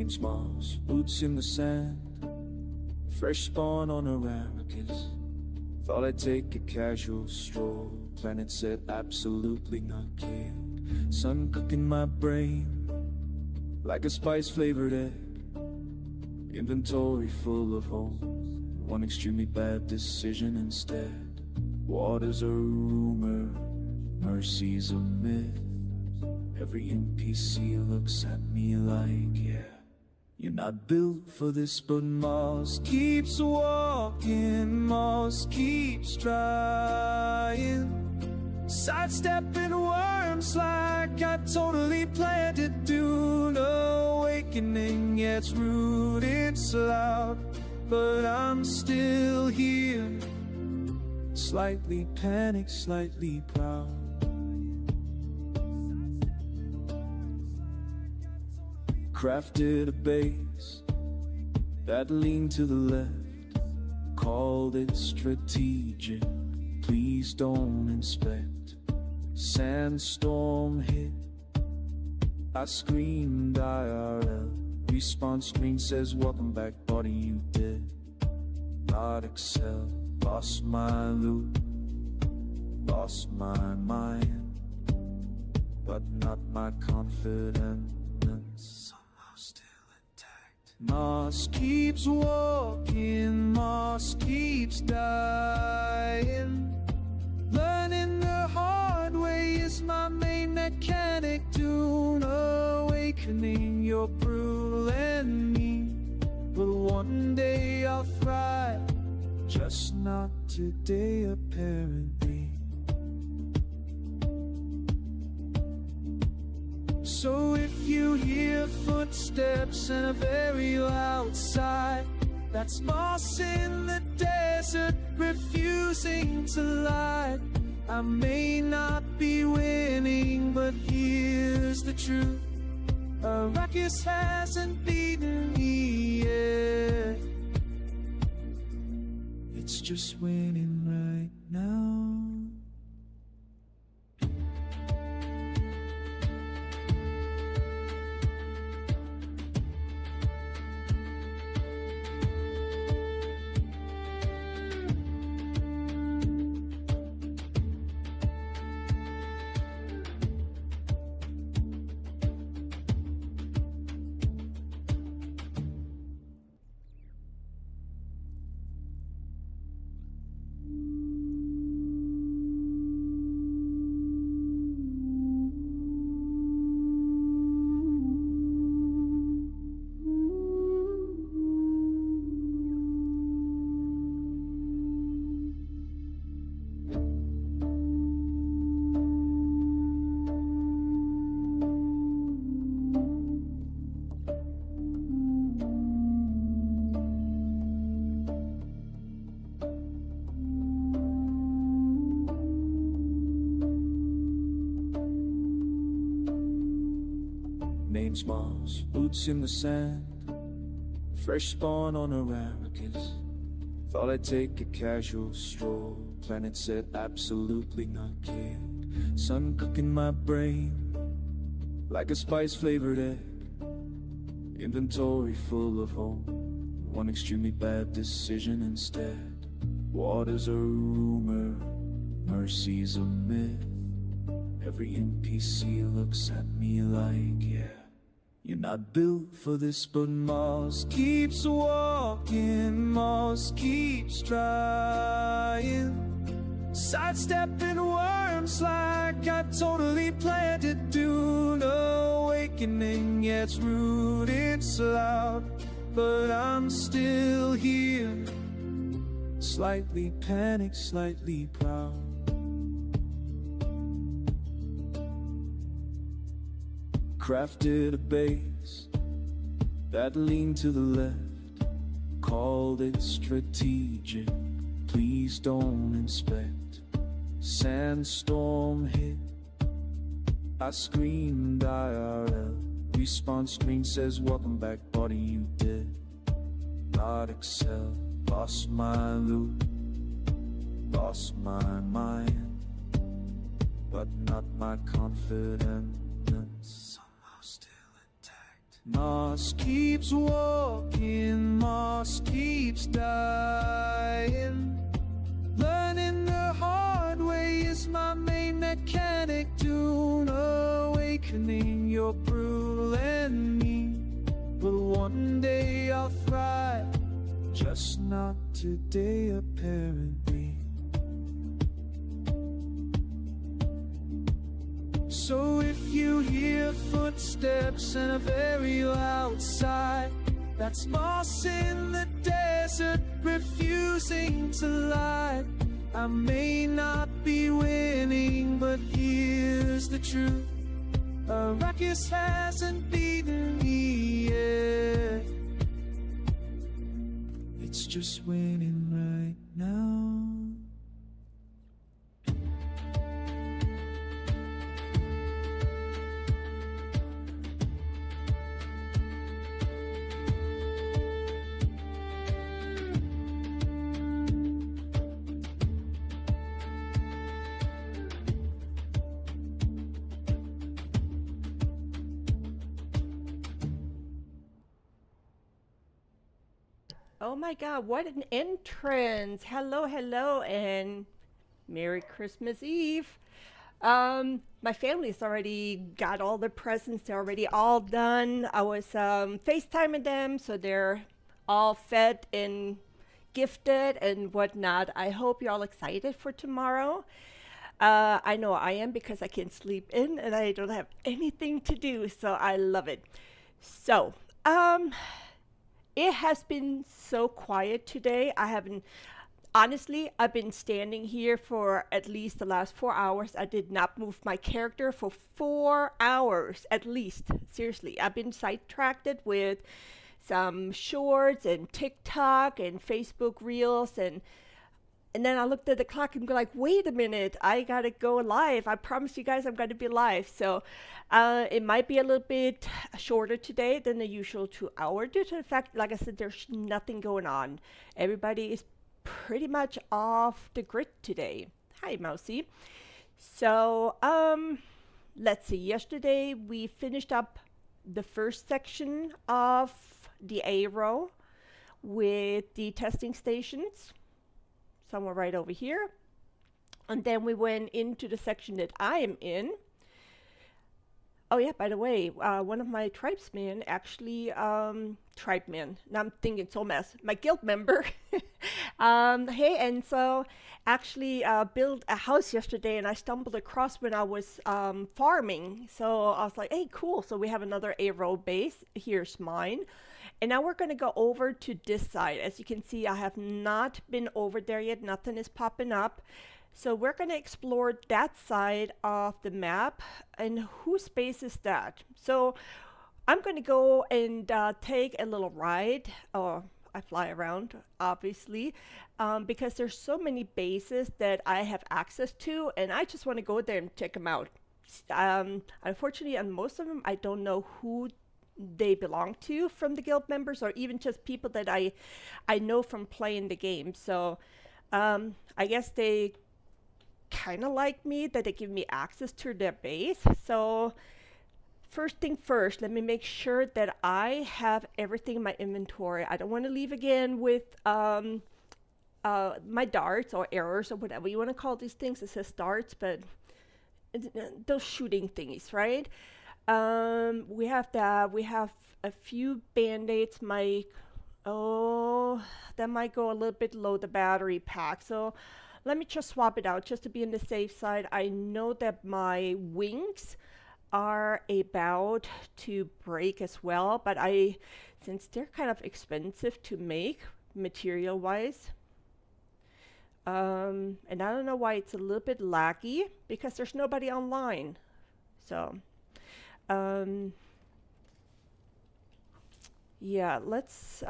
Name's Mars, boots in the sand, fresh spawn on Arrakis. Thought I'd take a casual stroll, planet said absolutely not killed. Sun cooking my brain like a spice-flavored egg. Inventory full of holes, one extremely bad decision instead. Water's a rumor, mercy's a myth. Every NPC looks at me like, yeah, you're not built for this. But Mars keeps walking, Mars keeps trying, sidestepping worms like I totally planned to do. No awakening, yeah, it's rude, it's loud, but I'm still here, slightly panicked, slightly proud. Crafted a base that leaned to the left, called it strategic, please don't inspect. Sandstorm hit, I screamed IRL. Respawn screen says welcome back, buddy, you did not excel. Lost my loot, lost my mind, but not my confidence. Mars keeps walking, Mars keeps dying. Learning the hard way is my main mechanic. Dune awakening, you're brutal and mean, but one day I'll thrive, just not today apparently. So if you hear footsteps and a very loud sigh, that's Mars in the desert, refusing to lie. I may not be winning, but here's the truth: Arrakis hasn't beaten me yet. It's just winning right now. Name's Mars, boots in the sand, fresh spawn on Arrakis. Thought I'd take a casual stroll, planet said absolutely not killed. Sun cooking my brain like a spice-flavored egg. Inventory full of hope, one extremely bad decision instead. Water's a rumor, mercy's a myth. Every NPC looks at me like, yeah, you're not built for this. But Mars keeps walking, Mars keeps trying, sidestepping worms like I totally planned to do. No awakening, yeah, it's rude, it's loud, but I'm still here, slightly panicked, slightly proud. Crafted a base that leaned to the left, called it strategic, please don't inspect. Sandstorm hit, I screamed IRL. Respawn screen says welcome back, buddy, you did not excel. Lost my loot, lost my mind, but not my confidence. Moss keeps walking, moss keeps dying. Learning the hard way is my main mechanic. Dune awakening, you're brutal and mean. But one day I'll thrive, just not today apparently. So if you hear footsteps and a very loud sigh, that's moss in the desert refusing to lie. I may not be winning, but here's the truth: Arrakis hasn't beaten me yet. It's just winning right now. Oh my God, what an entrance! Hello, hello, and Merry Christmas Eve. My family's already got all the presents. They're already all done. I was FaceTiming them, so they're all fed and gifted and whatnot. I hope you're all excited for tomorrow. I know I am because I can sleep in and I don't have anything to do, so I love it. So, it has been so quiet today. Honestly, I've been standing here for at least the last 4 hours. I did not move my character for 4 hours at least. Seriously, I've been sidetracked with some shorts and TikTok and Facebook Reels and then I looked at the clock and go like, wait a minute, I gotta go live. I promise you guys I'm gonna be live. So it might be a little bit shorter today than the usual 2 hour due to the fact, like I said, there's nothing going on. Everybody is pretty much off the grid today. Hi, Mousy. So let's see. Yesterday we finished up the first section of the arrow with the testing stations, somewhere right over here. And then we went into the section that I am in. Oh yeah, by the way, one of my tribesmen actually, tribemen, now I'm thinking so mess, my guild member, hey, and so actually built a house yesterday and I stumbled across when I was farming. So I was like, hey, cool, so we have another arrow base, here's mine. And now we're going to go over to this side. As you can see, I have not been over there yet. Nothing is popping up. So we're going to explore that side of the map. And whose space is that? So I'm going to go and take a little ride. Oh, I fly around, obviously, because there's so many bases that I have access to. And I just want to go there and check them out. Unfortunately, on most of them, I don't know who they belong to from the guild members or even just people that I know from playing the game. So I guess they kind of like me that they give me access to their base. So first thing first, let me make sure that I have everything in my inventory. I don't want to leave again with my darts or arrows or whatever you want to call these things. It says darts, but those shooting thingies, right? We have that. We have a few band-aids. That might go a little bit low, the battery pack. So let me just swap it out just to be on the safe side. I know that my wings are about to break as well, but since they're kind of expensive to make material-wise, and I don't know why it's a little bit laggy because there's nobody online. So yeah, let's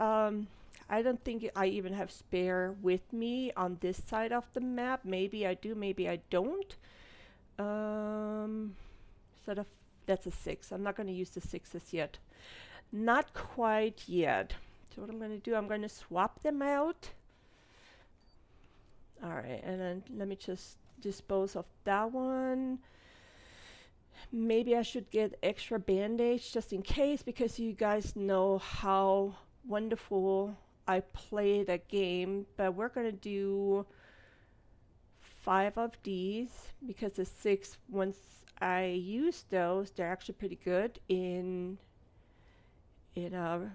I don't think I even have spare with me on this side of the map. Maybe I do, maybe I don't. That's a 6. I'm not going to use the 6s yet. Not quite yet. So what I'm going to do, I'm going to swap them out. All right, and then let me just dispose of that one. maybe I should get extra bandage just in case, because you guys know how wonderful I play the game. But we're gonna do 5 of these because the 6, once I use those, they're actually pretty good in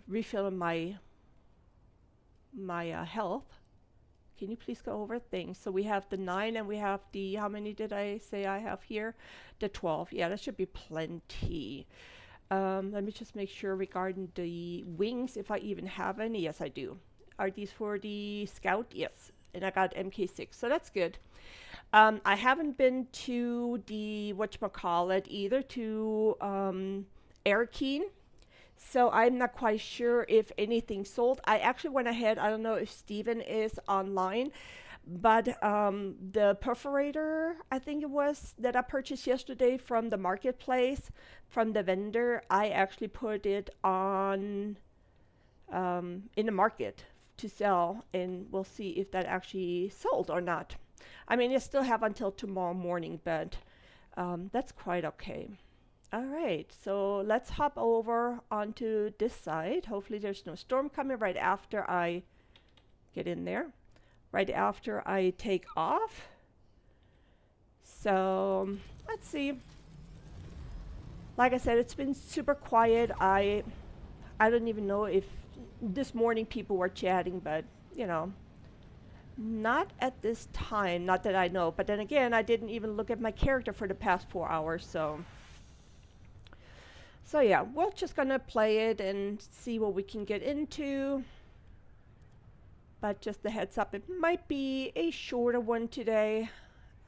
refilling my health. Can you please go over things? So we have the 9 and we have the, how many did I say I have here? The 12. Yeah, that should be plenty. Let me just make sure regarding the wings, if I even have any. Yes, I do. Are these for the scout? Yes. And I got MK6, so that's good. I haven't been to the, whatchamacallit, either to Arrakis. So I'm not quite sure if anything sold. I actually went ahead, I don't know if Steven is online, but the perforator, I think it was, that I purchased yesterday from the marketplace, from the vendor, I actually put it on in the market to sell, and we'll see if that actually sold or not. I mean, I still have until tomorrow morning, but that's quite okay. All right, so let's hop over onto this side. Hopefully there's no storm coming right after I get in there, right after I take off. So let's see. Like I said, it's been super quiet. I don't even know if this morning people were chatting, but you know, not at this time, not that I know. But then again, I didn't even look at my character for the past 4 hours, so yeah, we're just gonna play it and see what we can get into. But just a heads up, it might be a shorter one today.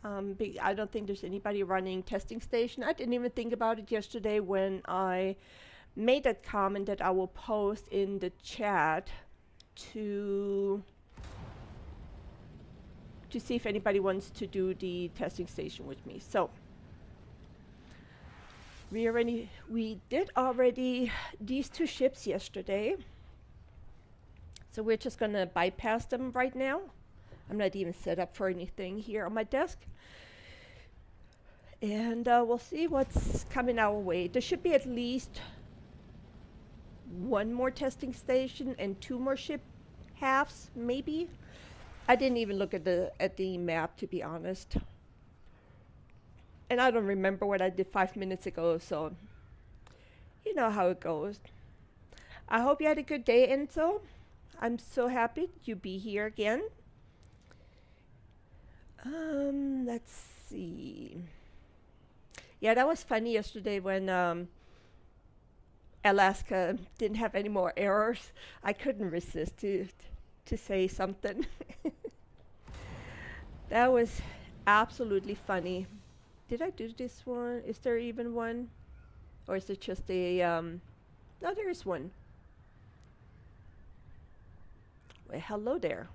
I don't think there's anybody running testing station. I didn't even think about it yesterday when I made that comment that I will post in the chat to see if anybody wants to do the testing station with me. So we did already these 2 ships yesterday, so we're just gonna bypass them right now. I'm not even set up for anything here on my desk, and we'll see what's coming our way. There should be at least 1 more testing station and 2 more ship halves, maybe. I didn't even look at the map, to be honest. And I don't remember what I did 5 minutes ago, so you know how it goes. I hope you had a good day, Enzo. I'm so happy to be here again. Let's see. Yeah, that was funny yesterday when Alaska didn't have any more errors. I couldn't resist to say something. That was absolutely funny. Did I do this one? Is there even one? Or is it just a, no, there is one. Well, hello there.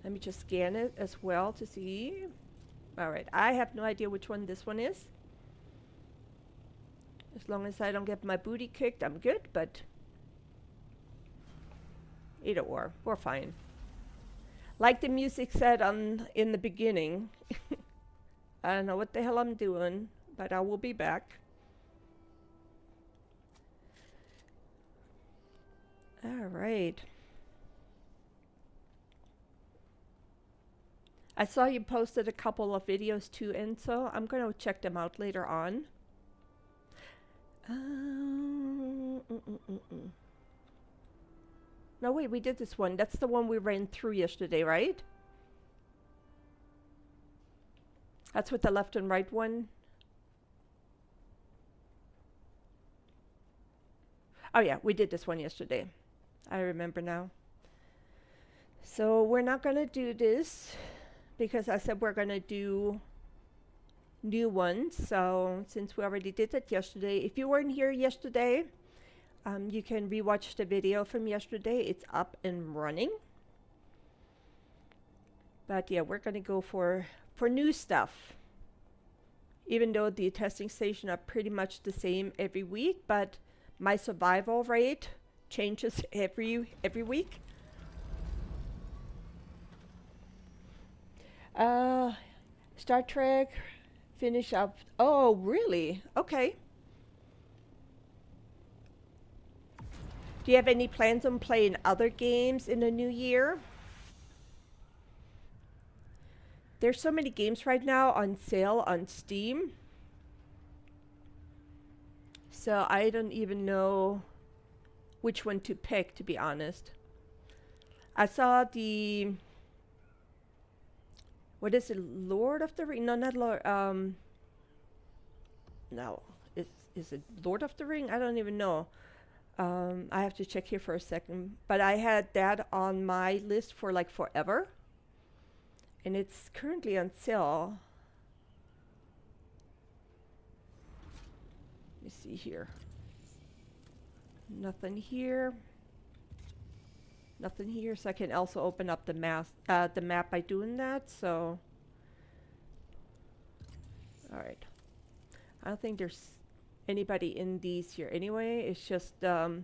Let me just scan it as well to see. All right, I have no idea which one this one is. As long as I don't get my booty kicked, I'm good, but either or, we're fine. Like the music said in the beginning, I don't know what the hell I'm doing, but I will be back. All right. I saw you posted a couple of videos too, Enzo. I'm going to check them out later on. No, wait, we did this one. That's the one we ran through yesterday, right? That's with the left and right one. Oh yeah, we did this one yesterday. I remember now. So we're not going to do this because I said we're going to do new ones. So since we already did it yesterday, if you weren't here yesterday, you can rewatch the video from yesterday. It's up and running. But yeah, we're going to go for new stuff. Even though the testing station are pretty much the same every week, but my survival rate changes every week. Star Trek Finish up. Oh, really? Okay. Do you have any plans on playing other games in the new year? There's so many games right now on sale on Steam. So I don't even know which one to pick, to be honest. I saw the, what is it, Lord of the Ring? No, not Lord. No, is it Lord of the Ring? I don't even know. I have to check here for a second. But I had that on my list for like forever, and it's currently on sale. Let me see here. Nothing here. Nothing here. So I can also open up the map by doing that. So, all right. I don't think there's anybody in these here anyway. It's just the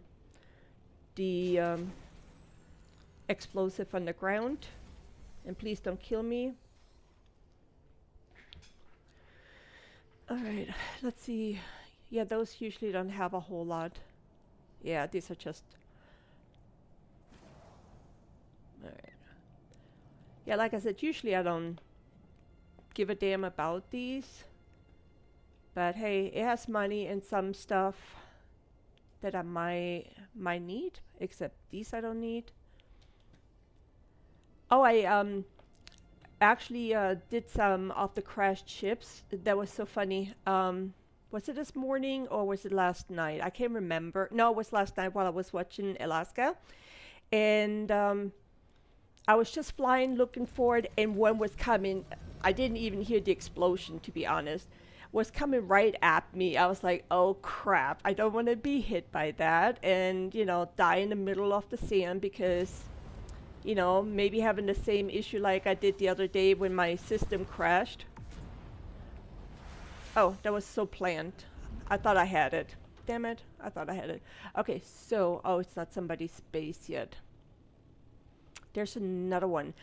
explosive on the ground. And please don't kill me. All right. Let's see. Yeah, those usually don't have a whole lot. Yeah, these are just... Alright. Yeah, like I said, usually I don't give a damn about these. But hey, it has money and some stuff that I might need, except these I don't need. Oh, I actually did some of the crashed ships. That was so funny. Was it this morning or was it last night? I can't remember. No, it was last night while I was watching Alaska. And I was just flying looking for it, and one was coming. I didn't even hear the explosion, to be honest. Was coming right at me. I was like, oh crap, I don't want to be hit by that and, you know, die in the middle of the sand because, you know, maybe having the same issue like I did the other day when my system crashed. Oh, that was so planned. I thought I had it. Damn it. I thought I had it. Okay, so, oh, it's not somebody's base yet. There's another one.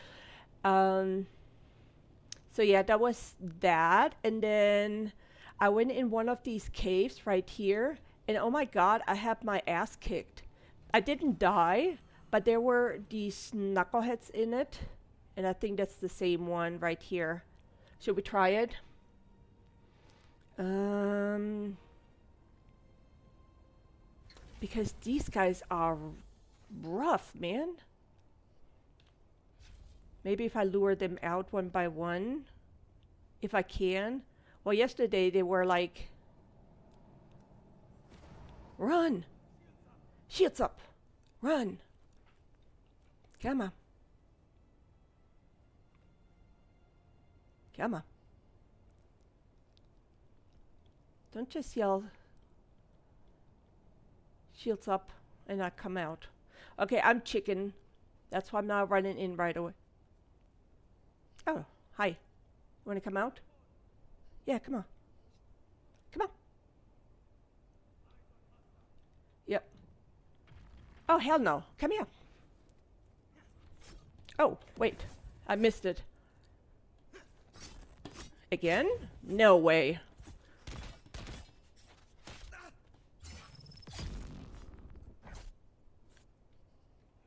So yeah, that was that. And then I went in one of these caves right here. And oh my god, I had my ass kicked. I didn't die, but there were these knuckleheads in it. And I think that's the same one right here. Should we try it? Because these guys are rough, man. Maybe if I lure them out one by one, if I can. Well, yesterday they were like, run, shields up, run. Come on. Come on. Don't just yell shields up and not come out. Okay, I'm chicken. That's why I'm not running in right away. Oh, hi. You want to come out? Yeah, come on. Come on. Yep. Oh, hell no. Come here. Oh, wait. I missed it. Again? No way.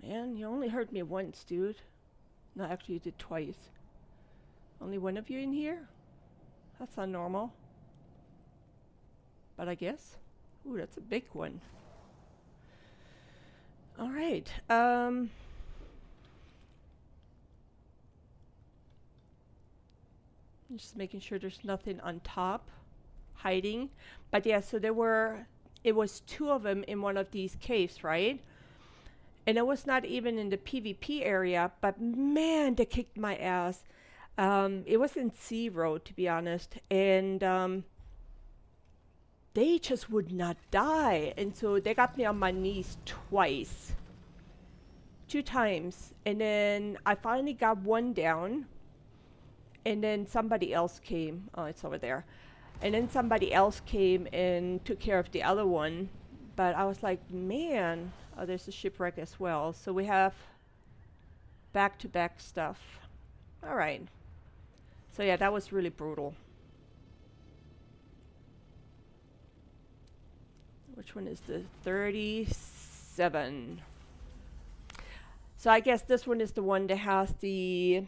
Man, you only hurt me once, dude. No, actually you did twice. Only one of you in here? That's not normal. But I guess. Ooh, that's a big one. Alright, just making sure there's nothing on top hiding. But yeah, so it was two of them in one of these caves, right? And it was not even in the PvP area, but man, they kicked my ass. It was in Sea Road, to be honest, and they just would not die. And so they got me on my knees twice. 2 times. And then I finally got one down. And then somebody else came. Oh, it's over there. And then somebody else came and took care of the other one. But I was like, man. Oh, there's a shipwreck as well. So we have back-to-back stuff. All right. So yeah, that was really brutal. Which one is the 37? So I guess this one is the one that has the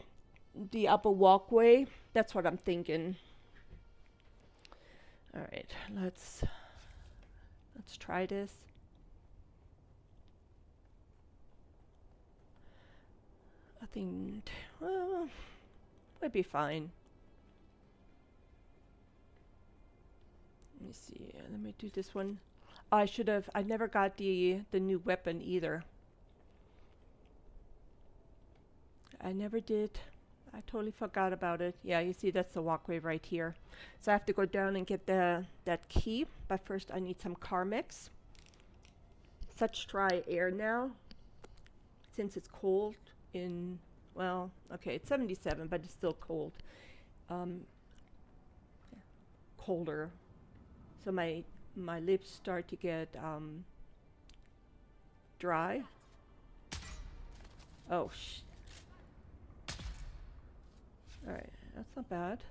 upper walkway. That's what I'm thinking. All right, let's try this. I think, well, we'll be fine. Let me see. Let me do this one. Oh, I should have. I never got the new weapon either. I never did. I totally forgot about it. Yeah, you see, that's the walkway right here. So I have to go down and get that key. But first, I need some Carmex. Such dry air now, since it's cold. Well, okay, it's 77, but it's still cold. Colder. So my lips start to get dry. Oh, all right, that's not bad.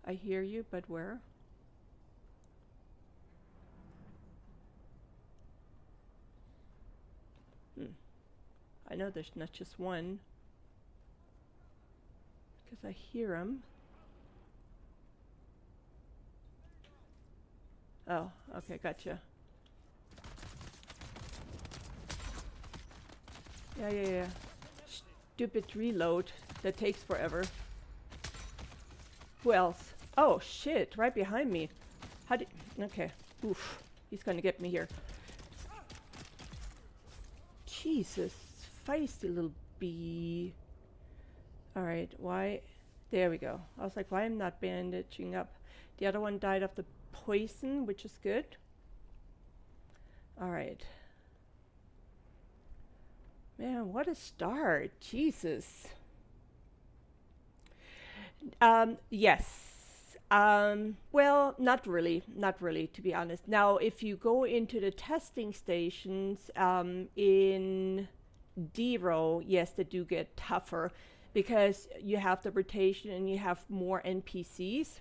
I hear you, but where? I know there's not just one, because I hear him. Oh, okay, gotcha. Yeah. Stupid reload that takes forever. Who else? Oh, shit, right behind me. How did... Okay. Oof. He's gonna get me here. Jesus. Feisty little bee. Alright, why... There we go. I was like, why am I not bandaging up? The other one died of the poison, which is good. Alright. Man, what a start. Jesus. Yes. Well, not really, to be honest. Now, if you go into the testing stations in D-row, yes, they do get tougher because you have the rotation and you have more NPCs.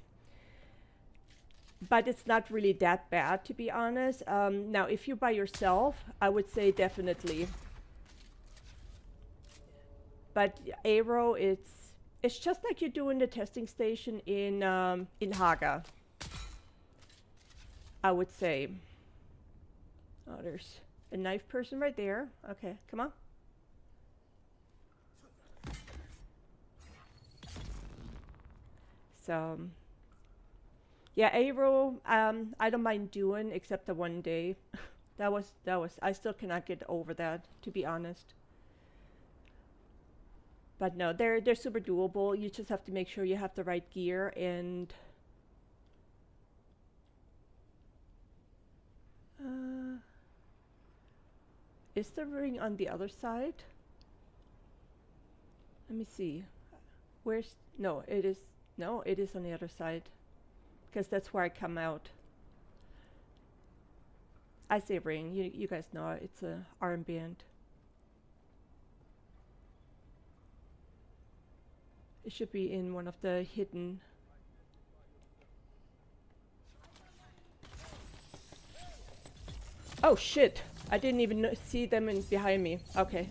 But it's not really that bad, to be honest. Now, if you're by yourself, I would say definitely. But Aero, it's just like you do in the testing station in Haga, I would say. Oh, there's a knife person right there. Okay, come on. So, yeah, Aero, I don't mind doing except the one day. that was, I still cannot get over that, to be honest. But no, they're super doable. You just have to make sure you have the right gear and is the ring on the other side? Let me see. Where's it is on the other side. Because that's where I come out. I say ring, you guys know it's a armband. It should be in one of the hidden. Oh shit! I didn't even see them behind me. Okay.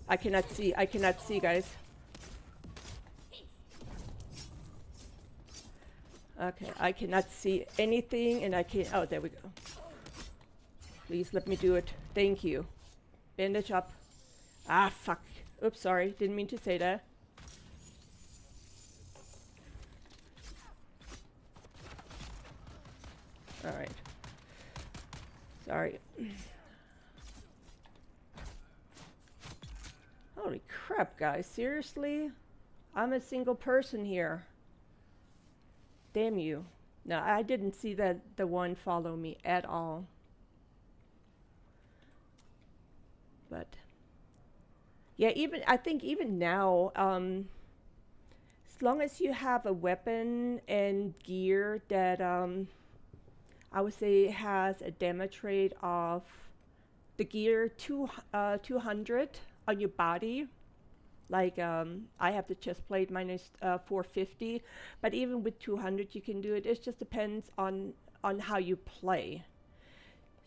I cannot see, guys. Okay, I cannot see anything and I can't... Oh, there we go. Please let me do it. Thank you. Bandage up. Ah, fuck. Oops, sorry. Didn't mean to say that. Alright. Sorry. Holy crap, guys. Seriously? I'm a single person here. Damn you. No, I didn't see that the one follow me at all. But yeah, I think even now, as long as you have a weapon and gear that I would say has a damage rate of the gear 200 on your body, Like I have the chest plate minus 450, but even with 200 you can do it. It just depends on how you play.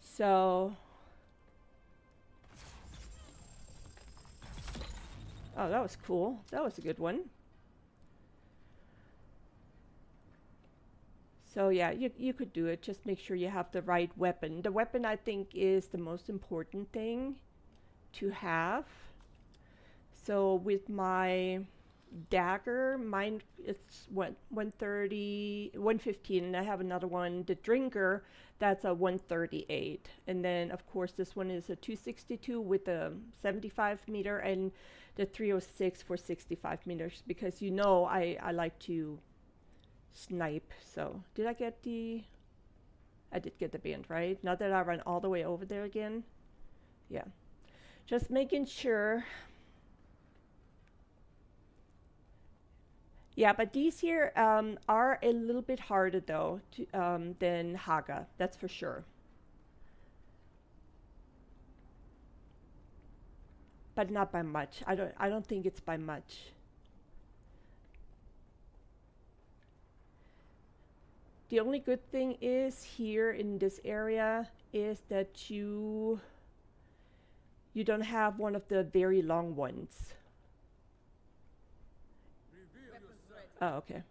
So, oh, that was cool. That was a good one. So yeah, you could do it. Just make sure you have the right weapon. The weapon, I think, is the most important thing to have. So with my dagger, mine it's what 130, 115, and I have another one, the drinker, that's a 138. And then of course this one is a 262 with a 75 meter, and the 306 for 65 meters, because you know I like to snipe. So did I get the, I did get the band, right? Not that I run all the way over there again. Yeah, just making sure. Yeah, but these here are a little bit harder though than Haga, that's for sure. But not by much. I don't think it's by much. The only good thing is here in this area is that you don't have one of the very long ones. Oh, okay.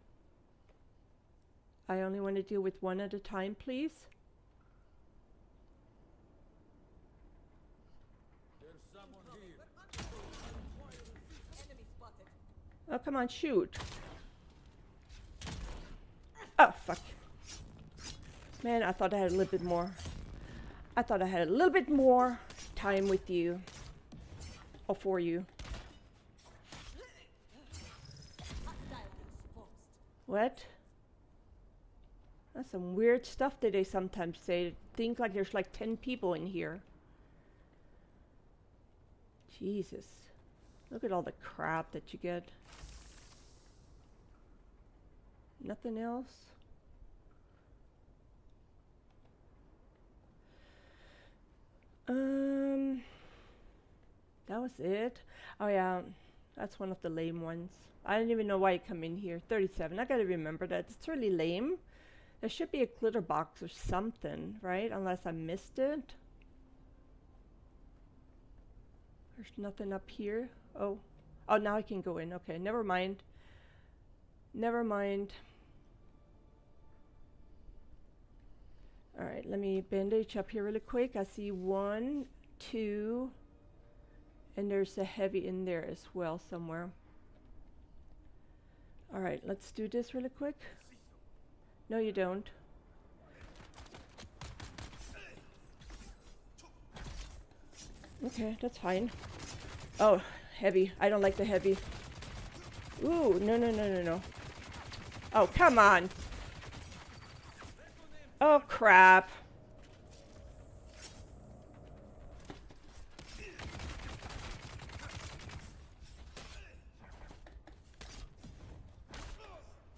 I only want to deal with one at a time, please. Oh, come on, shoot. Oh, fuck. Man, I thought I had a little bit more. I thought I had a little bit more time with you. Or for you. What? That's some weird stuff that they sometimes say. Think like there's like 10 people in here. Jesus. Look at all the crap that you get. Nothing else? That was it. Oh yeah, that's one of the lame ones. I didn't even know why it come in here. 37. I gotta remember that. It's really lame. There should be a glitter box or something, right? Unless I missed it. There's nothing up here. Oh. Oh, now I can go in. Okay, never mind. Never mind. Alright, let me bandage up here really quick. I see 1, 2, and there's a heavy in there as well somewhere. Alright, let's do this really quick. No, you don't. Okay, that's fine. Oh, heavy. I don't like the heavy. Ooh, no, no, no, no, no. Oh, come on. Oh, crap.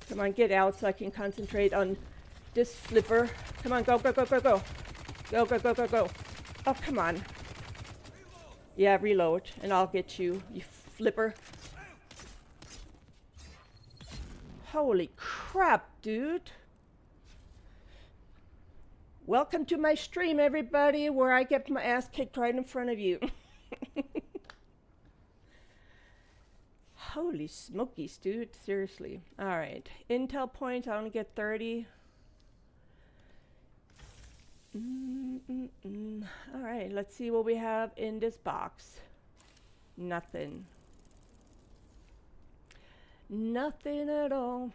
Come on, get out so I can concentrate on this flipper. Come on, go, go, go, go, go. Go, go, go, go, go. Oh, come on. Yeah, reload, and I'll get you, you flipper. Holy crap, dude. Welcome to my stream, everybody, where I get my ass kicked right in front of you. Holy smokies, dude. Seriously. Alright. Intel points, I only get 30. Alright, let's see what we have in this box. Nothing. Nothing at all.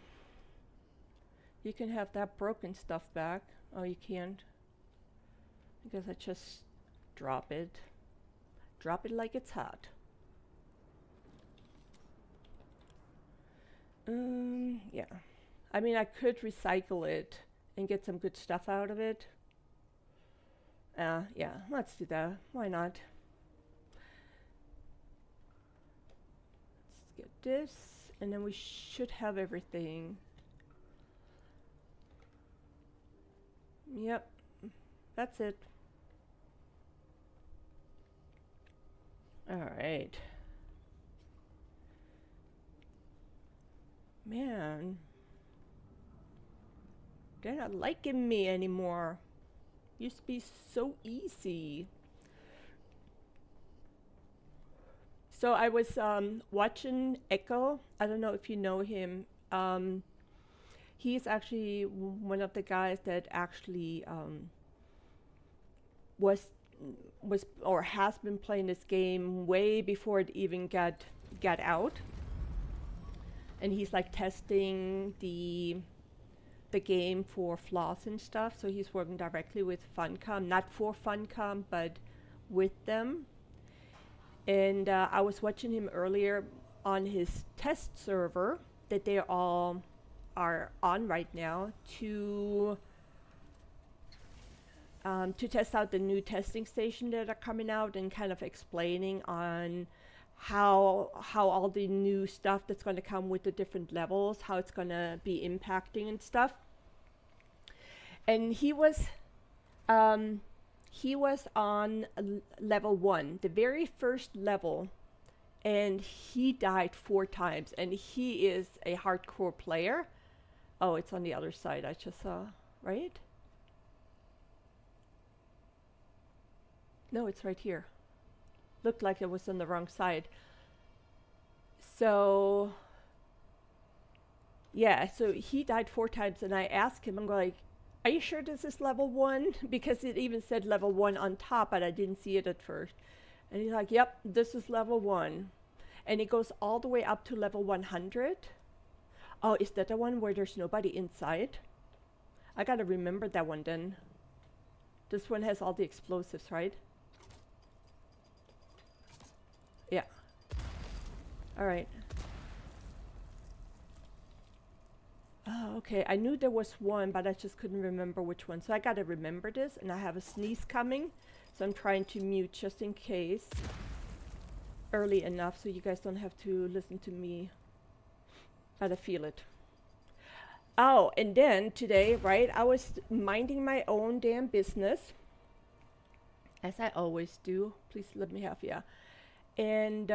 You can have that broken stuff back. Oh, you can't. I guess I just drop it. Drop it like it's hot. Yeah. I mean, I could recycle it and get some good stuff out of it. Yeah, let's do that. Why not? Let's get this, and then we should have everything. Yep, that's it. All right. Man, they're not liking me anymore. Used to be so easy. So I was watching Echo. I don't know if you know him. He's actually one of the guys that actually was was or has been playing this game way before it even got out. And he's like testing the game for flaws and stuff. So he's working directly with Funcom, not for Funcom, but with them. And I was watching him earlier on his test server that they all are on right now to test out the new testing station that are coming out and kind of explaining on how all the new stuff that's going to come with the different levels, how it's going to be impacting and stuff. And he was on level 1, the very first level, and he died 4 times, and he is a hardcore player. Oh, it's on the other side, I just saw, right? No, it's right here. Looked like it was on the wrong side. So, yeah, so he died 4 times, and I asked him, I'm like, are you sure this is level 1? Because it even said level 1 on top, but I didn't see it at first. And he's like, yep, this is level 1. And it goes all the way up to level 100. Oh, is that the one where there's nobody inside? I gotta remember that one then. This one has all the explosives, right? Yeah. All right. Oh, okay. I knew there was one, but I just couldn't remember which one. So I gotta remember this, and I have a sneeze coming. So I'm trying to mute just in case early enough so you guys don't have to listen to me. Gotta feel it. Oh, and then today, right, I was minding my own damn business, as I always do. Please let me have, yeah. And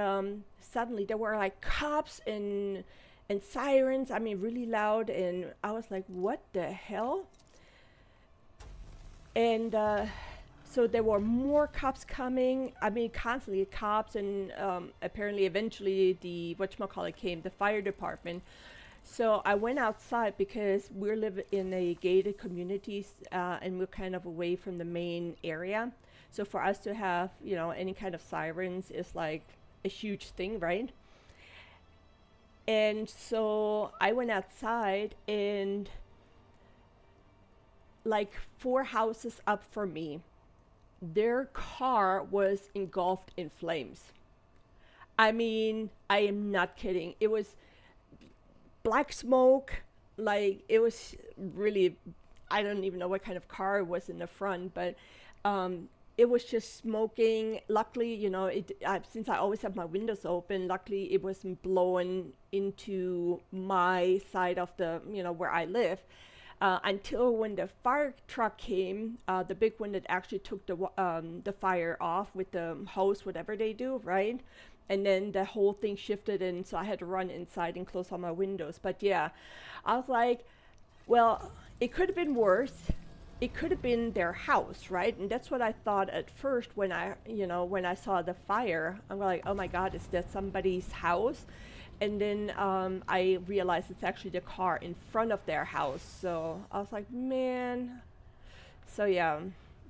suddenly there were like cops and sirens, I mean really loud, and I was like, what the hell? And so there were more cops coming, I mean constantly cops, and apparently eventually the whatchamacallit came, the fire department. So I went outside because we live in a gated community, and we're kind of away from the main area. So for us to have, you know, any kind of sirens is like a huge thing, right? And so I went outside, and like 4 houses up from me, their car was engulfed in flames. I mean, I am not kidding. It was black smoke, like it was really, I don't even know what kind of car it was in the front, but it was just smoking. Luckily, you know, since I always have my windows open, luckily it wasn't blowing into my side of the, you know, where I live. Until when the fire truck came, the big one that actually took the fire off with the hose, whatever they do, right? And then the whole thing shifted, and so I had to run inside and close all my windows. But yeah, I was like, well, it could have been worse. It could have been their house, right? And that's what I thought at first when I saw the fire. I'm like, oh my God, is that somebody's house? And then I realized it's actually the car in front of their house. So I was like, man. So yeah,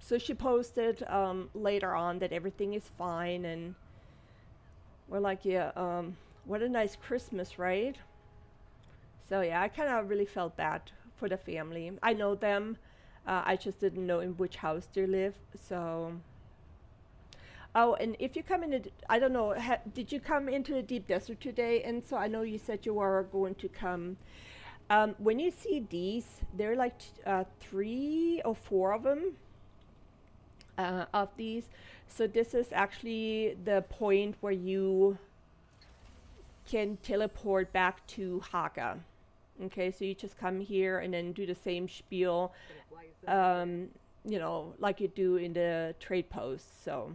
so she posted later on that everything is fine, and we're like, yeah, what a nice Christmas, right? So yeah, I kind of really felt bad for the family. I know them. I just didn't know in which house they live. So, oh, and if you come in, I don't know, did you come into the deep desert today? And so I know you said you were going to come. When you see these, there are like 3 or 4 of them of these. So this is actually the point where you can teleport back to Haga. Okay, so you just come here and then do the same spiel, you know, like you do in the trade posts. So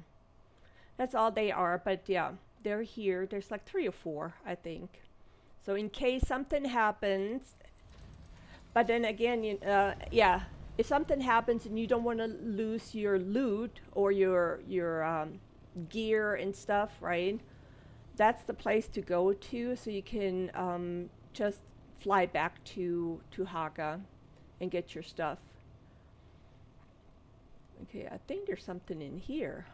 that's all they are. But yeah, they're here. There's like 3 or 4, I think. So in case something happens, but then again, yeah, if something happens and you don't want to lose your loot or your gear and stuff, right? That's the place to go to, so you can just fly back to Haga and get your stuff. Okay, I think there's something in here.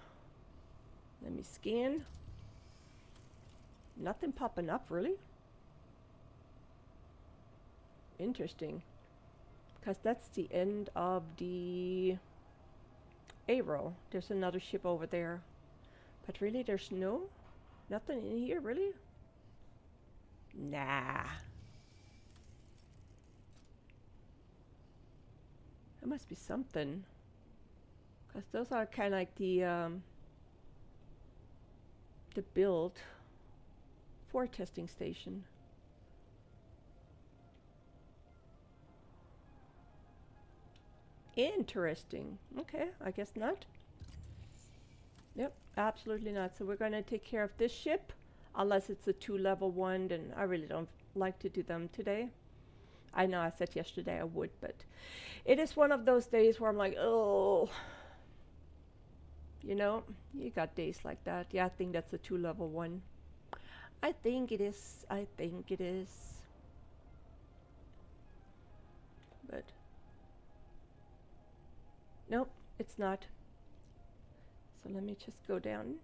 Let me scan. Nothing popping up, really. Interesting. Because that's the end of the arrow. There's another ship over there. But really, there's nothing in here, really? Nah. There must be something. Because those are kind of like the build for testing station. Interesting. Okay, I guess not. Yep, absolutely not. So we're going to take care of this ship. Unless it's a 2-level one, then I really don't like to do them today. I know I said yesterday I would, but it is one of those days where I'm like, oh. You know, you got days like that. Yeah, I think that's a 2-level one. I think it is. I think it is. But nope, it's not. So let me just go down.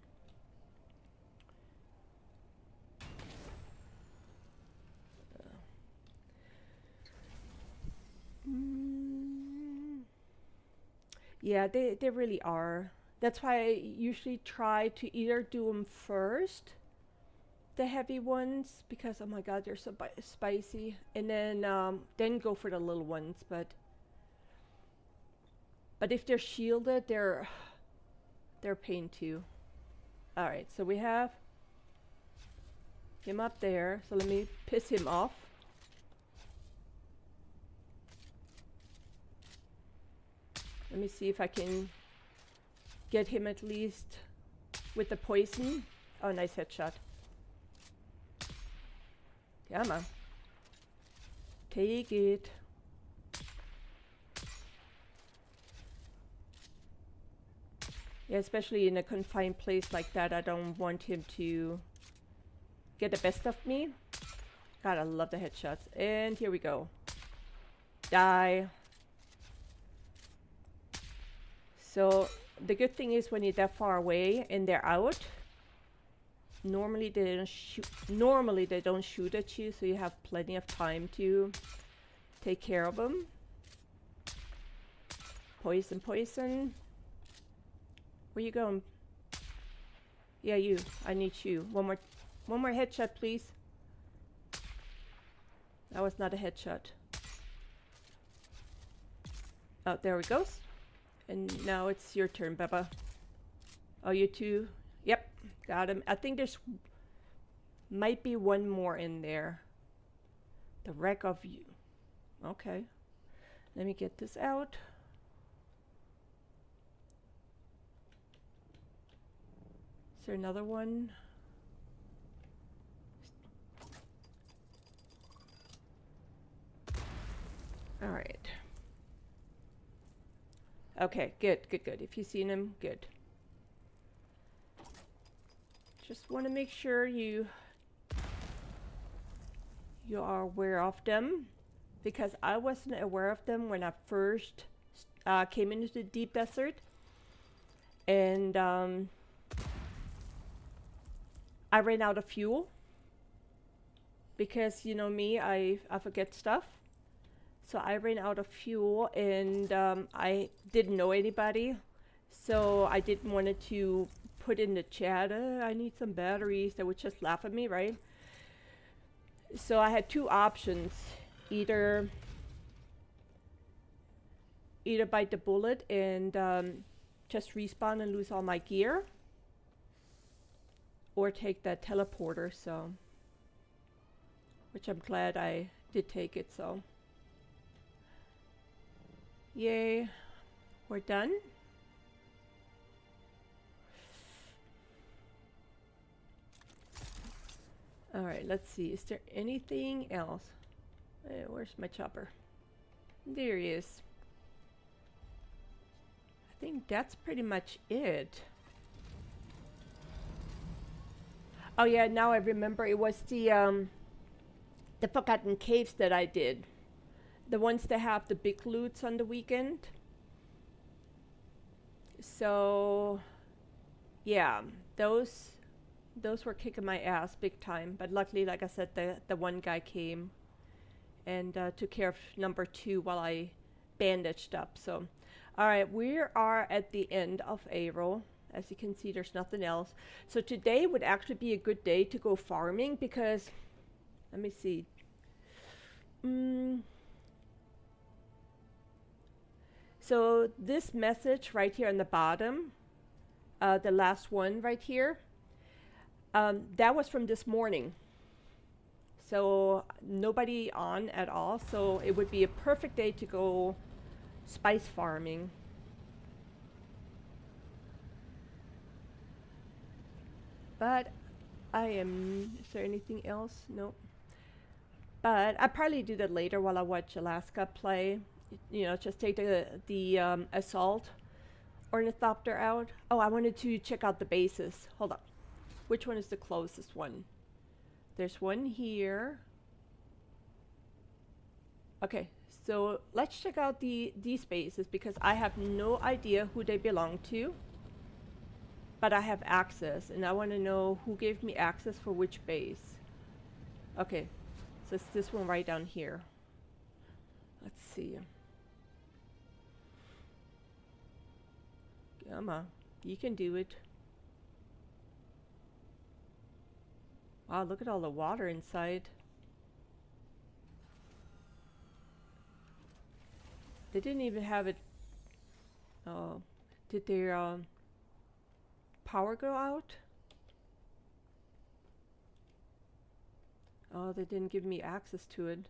Yeah, they really are. That's why I usually try to either do them first, the heavy ones, because oh my god, they're so spicy, and then go for the little ones. But if they're shielded, they're pain too. All right, so we have him up there. So let me piss him off. Let me see if I can get him at least with the poison. Oh, nice headshot. Come on. Take it. Yeah, especially in a confined place like that, I don't want him to get the best of me. God, I love the headshots. And here we go. Die. So the good thing is when you're that far away and they're out, normally they don't shoot at you, so you have plenty of time to take care of them. Poison, poison. Where you going? Yeah, you. I need you. One more headshot, please. That was not a headshot. Oh, there we go. And now it's your turn, Beba. Oh, you two. Yep, got him. I think there's might be one more in there. The wreck of you. Okay. Let me get this out. Is there another one? All right. Okay, good. If you've seen him, good. Just want to make sure you are aware of them, because I wasn't aware of them when I first came into the deep desert, and I ran out of fuel because, you know me, I forget stuff. So I ran out of fuel, and I didn't know anybody, so I didn't want to put in the chat, I need some batteries. They would just laugh at me, right? So I had two options. Either bite the bullet and just respawn and lose all my gear, or take that teleporter, so, which I'm glad I did take it, so. Yay, we're done. All right. Alright, let's see. Is there anything else? Where's my chopper? There he is. I think that's pretty much it. Oh yeah, now I remember it was the Forgotten Caves that I did. The ones that have the big loots on the weekend. So yeah, those were kicking my ass big time. But luckily, like I said, the one guy came and took care of number 2 while I bandaged up. So, all right, we are at the end of April. As you can see, there's nothing else. So today would actually be a good day to go farming because, let me see. So this message right here on the bottom, the last one right here, that was from this morning. So nobody on at all. So it would be a perfect day to go spice farming. But is there anything else? Nope. But I'll probably do that later while I watch Alaska play. You know, just take the assault ornithopter out. Oh, I wanted to check out the bases. Hold on. Which one is the closest one? There's one here. Okay, so let's check out these bases because I have no idea who they belong to. But I have access, and I want to know who gave me access for which base. Okay, so it's this one right down here. Let's see. Come on, you can do it. Wow, look at all the water inside. They didn't even have it. Oh, did their power go out? Oh, they didn't give me access to it.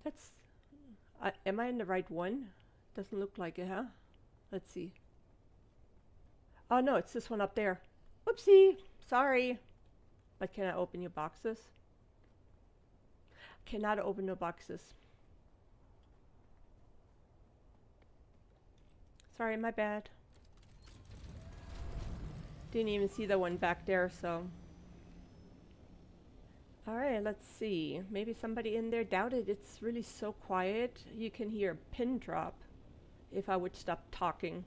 That's... am I in the right one? Doesn't look like it, huh? Let's see. Oh no, it's this one up there. Whoopsie! Sorry. But can I open your boxes? Cannot open the boxes. Sorry, my bad. Didn't even see the one back there, so. Alright, let's see. Maybe somebody in there doubted it's really so quiet. You can hear a pin drop if I would stop talking.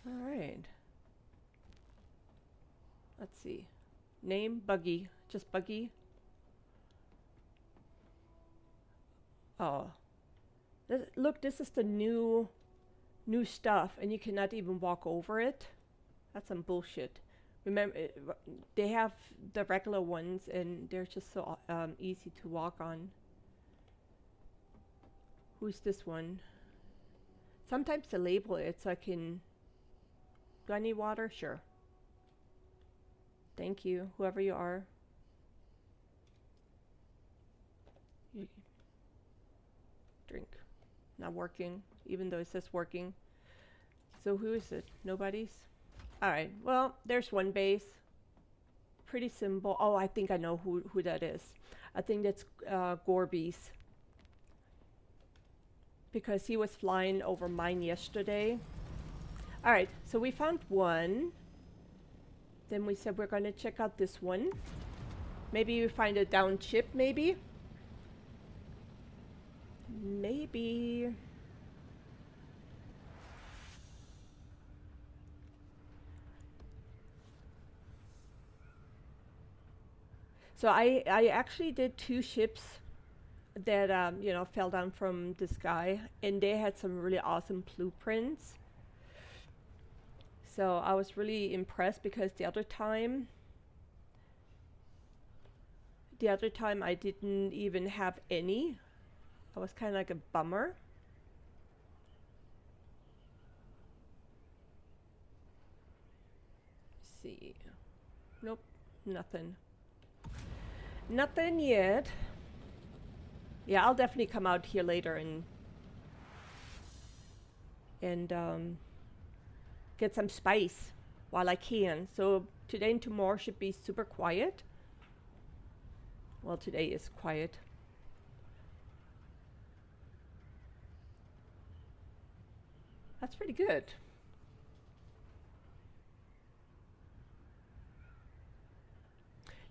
Alright. Let's see. Name, Buggy. Just Buggy. Oh. Look, this is the new stuff, and you cannot even walk over it. That's some bullshit. Remember, they have the regular ones, and they're just so easy to walk on. Who's this one? Sometimes they label it so I can... Do I need water? Sure. Thank you, whoever you are. Drink. Not working, even though it says working. So who is it? Nobody's? Alright, well, there's one base. Pretty simple. Oh, I think I know who that is. I think that's Gorby's. Because he was flying over mine yesterday. Alright, so we found one. Then we said we're going to check out this one. Maybe we find a down ship, maybe? Maybe. So I actually did 2 ships that you know, fell down from the sky, and they had some really awesome blueprints. So I was really impressed because the other time I didn't even have any. I was kind of like a bummer. Let's see. Nope, nothing. Nothing yet. Yeah, I'll definitely come out here later and get some spice while I can. So today and tomorrow should be super quiet. Well, today is quiet. That's pretty good.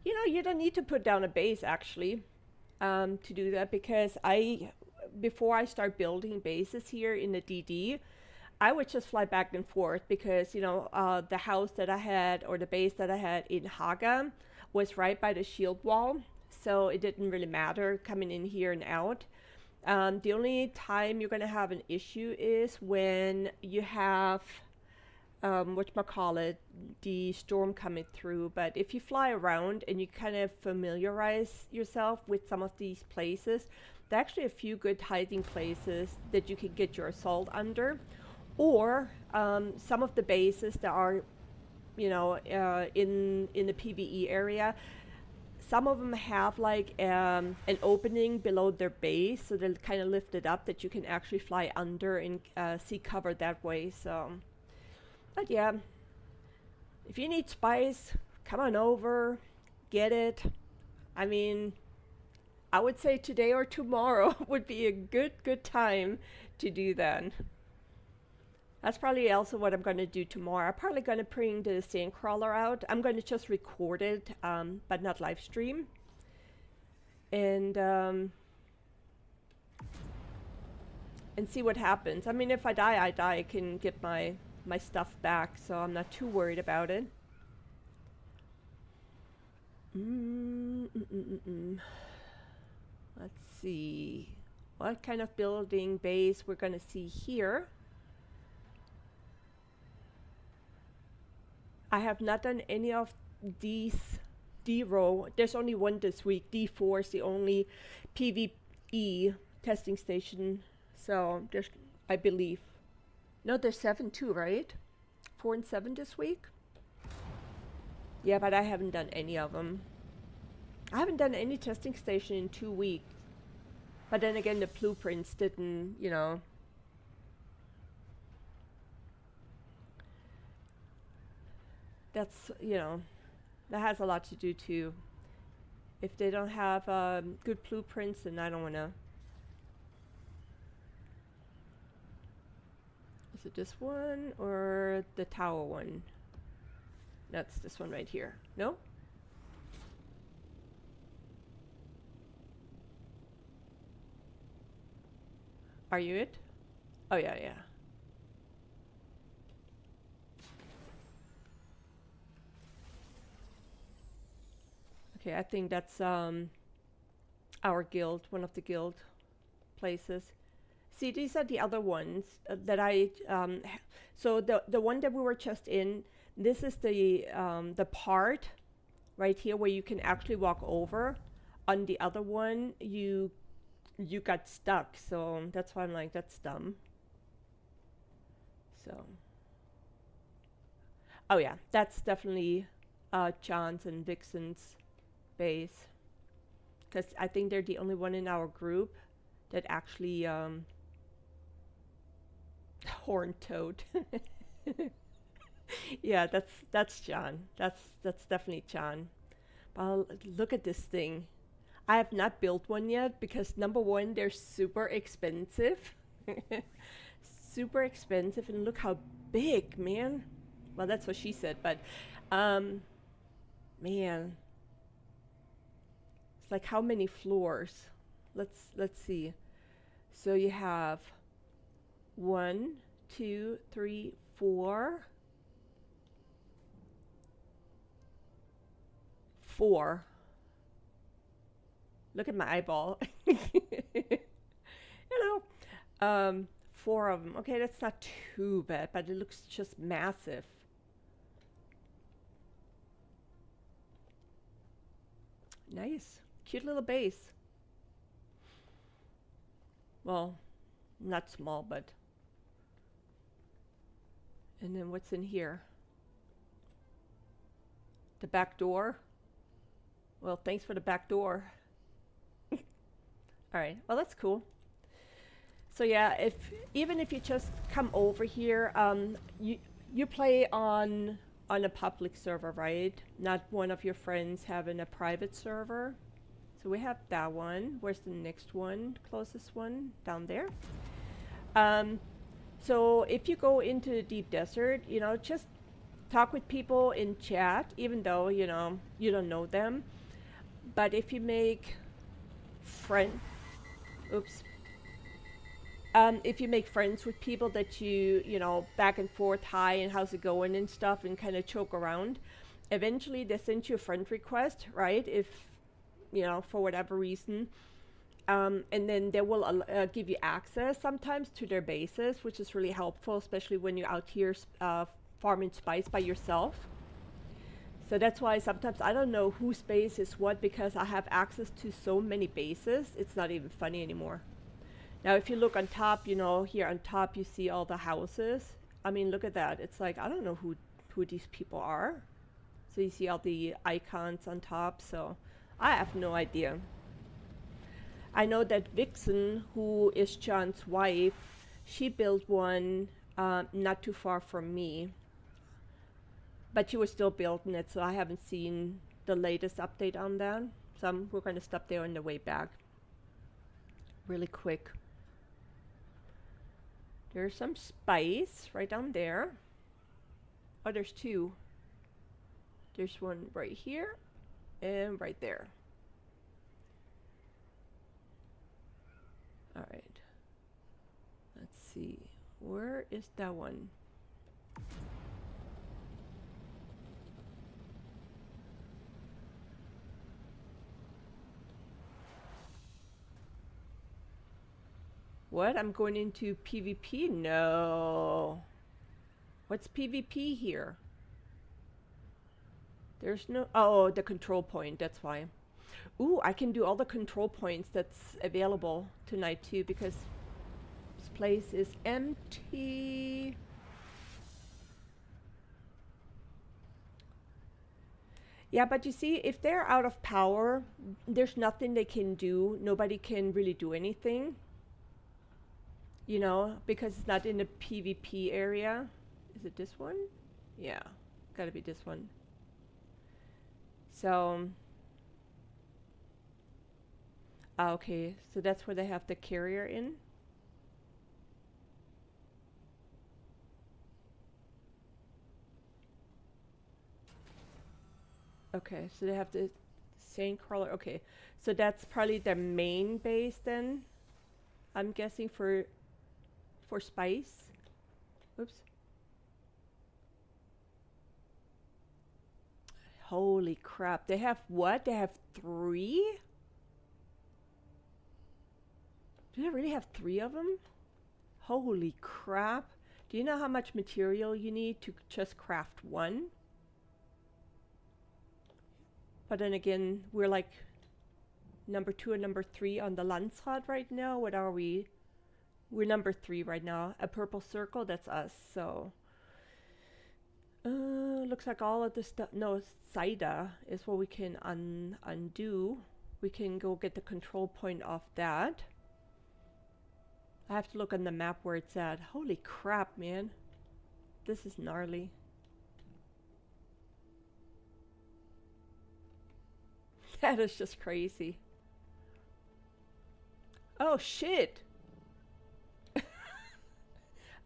You know, you don't need to put down a base actually to do that, because before I start building bases here in the DD, I would just fly back and forth, because, you know, the house that I had, or the base that I had in Haga, was right by the shield wall. So it didn't really matter coming in here and out. The only time you're going to have an issue is when you have, whatchamacallit, the storm coming through. But if you fly around and you kind of familiarize yourself with some of these places, there are actually a few good hiding places that you can get your assault under. Or some of the bases that are, you know, in the PvE area, some of them have like an opening below their base, so they're kind of lifted up that you can actually fly under and see cover that way. So, but yeah, if you need spice, come on over, get it. I mean, I would say today or tomorrow would be a good time to do that. That's probably also what I'm going to do tomorrow. I'm probably going to bring the Sandcrawler out. I'm going to just record it, but not live stream. And see what happens. I mean, if I die, I die. I can get my stuff back, so I'm not too worried about it. Let's see. What kind of building base we're going to see here. I have not done any of these D-row. There's only one this week. D4 is the only PvE testing station. So there's, I believe. No, there's 7 too, right? 4 and 7 this week? Yeah, but I haven't done any of them. I haven't done any testing station in 2 weeks. But then again, the blueprints didn't, you know. That's, you know, that has a lot to do too. If they don't have good blueprints, then I don't want to. Is it this one or the tower one? That's this one right here. No? Are you it? Oh yeah, yeah. Okay, I think that's our guild, one of the guild places. See, these are the other ones that I. So the one that we were just in, this is the part right here where you can actually walk over. On the other one, you got stuck. So that's why I'm like, that's dumb. So. Oh yeah, that's definitely John's and Vixen's base, because I think they're the only one in our group that actually horned toad. Yeah, that's John. That's definitely John. But look at this thing. I have not built one yet because number one, they're super expensive. Super expensive, and look how big, man. Well, that's what she said, but man. Like how many floors? Let's see. So you have 1, 2, 3, 4. 4. Look at my eyeball. You know, 4 of them. Okay, that's not too bad, but it looks just massive. Nice. Cute little base. Well, not small, but. And then what's in here? The back door. Well, thanks for the back door. All right. Well, that's cool. So yeah, even if you just come over here, you play on a public server, right? Not one of your friends having a private server. So we have that one. Where's the next one? Closest one? Down there. Um, so if you go into the deep desert, you know, just talk with people in chat, even though, you know, you don't know them. But if you make friend, oops. If you make friends with people that you know, back and forth, hi, and how's it going and stuff, and kind of choke around, eventually they send you a friend request, right? If, you know, for whatever reason. And then they will give you access sometimes to their bases, which is really helpful, especially when you're out here farming spice by yourself. So that's why sometimes I don't know whose base is what, because I have access to so many bases, it's not even funny anymore. Now, if you look on top, you know, here on top, you see all the houses. I mean, look at that. It's like, I don't know who these people are. So you see all the icons on top. So I have no idea. I know that Vixen, who is John's wife, she built one not too far from me. But she was still building it, so I haven't seen the latest update on that. So we're going to stop there on the way back. Really quick. There's some spice right down there. Oh, there's two. There's one right here and right there. All right. Let's see. Where is that one? What? I'm going into PvP? No. What's PvP here? There's no... Oh, the control point. That's why. Ooh, I can do all the control points that's available tonight too, because this place is empty. Yeah, but you see, if they're out of power, there's nothing they can do. Nobody can really do anything. You know, because it's not in the PvP area. Is it this one? Yeah, gotta be this one. So, okay, so that's where they have the carrier in. Okay, so they have the same crawler. Okay, so that's probably their main base then. I'm guessing for spice. Oops. Holy crap. They have what? They have 3? Do they really have 3 of them? Holy crap. Do you know how much material you need to just craft 1? But then again, we're like number 2 and number 3 on the Landsrad right now. What are we? We're number 3 right now. A purple circle, that's us. So, looks like all of this stuff. No, Saida is what we can undo. We can go get the control point off that. I have to look on the map where it's at. Holy crap, man. This is gnarly. That is just crazy. Oh, shit.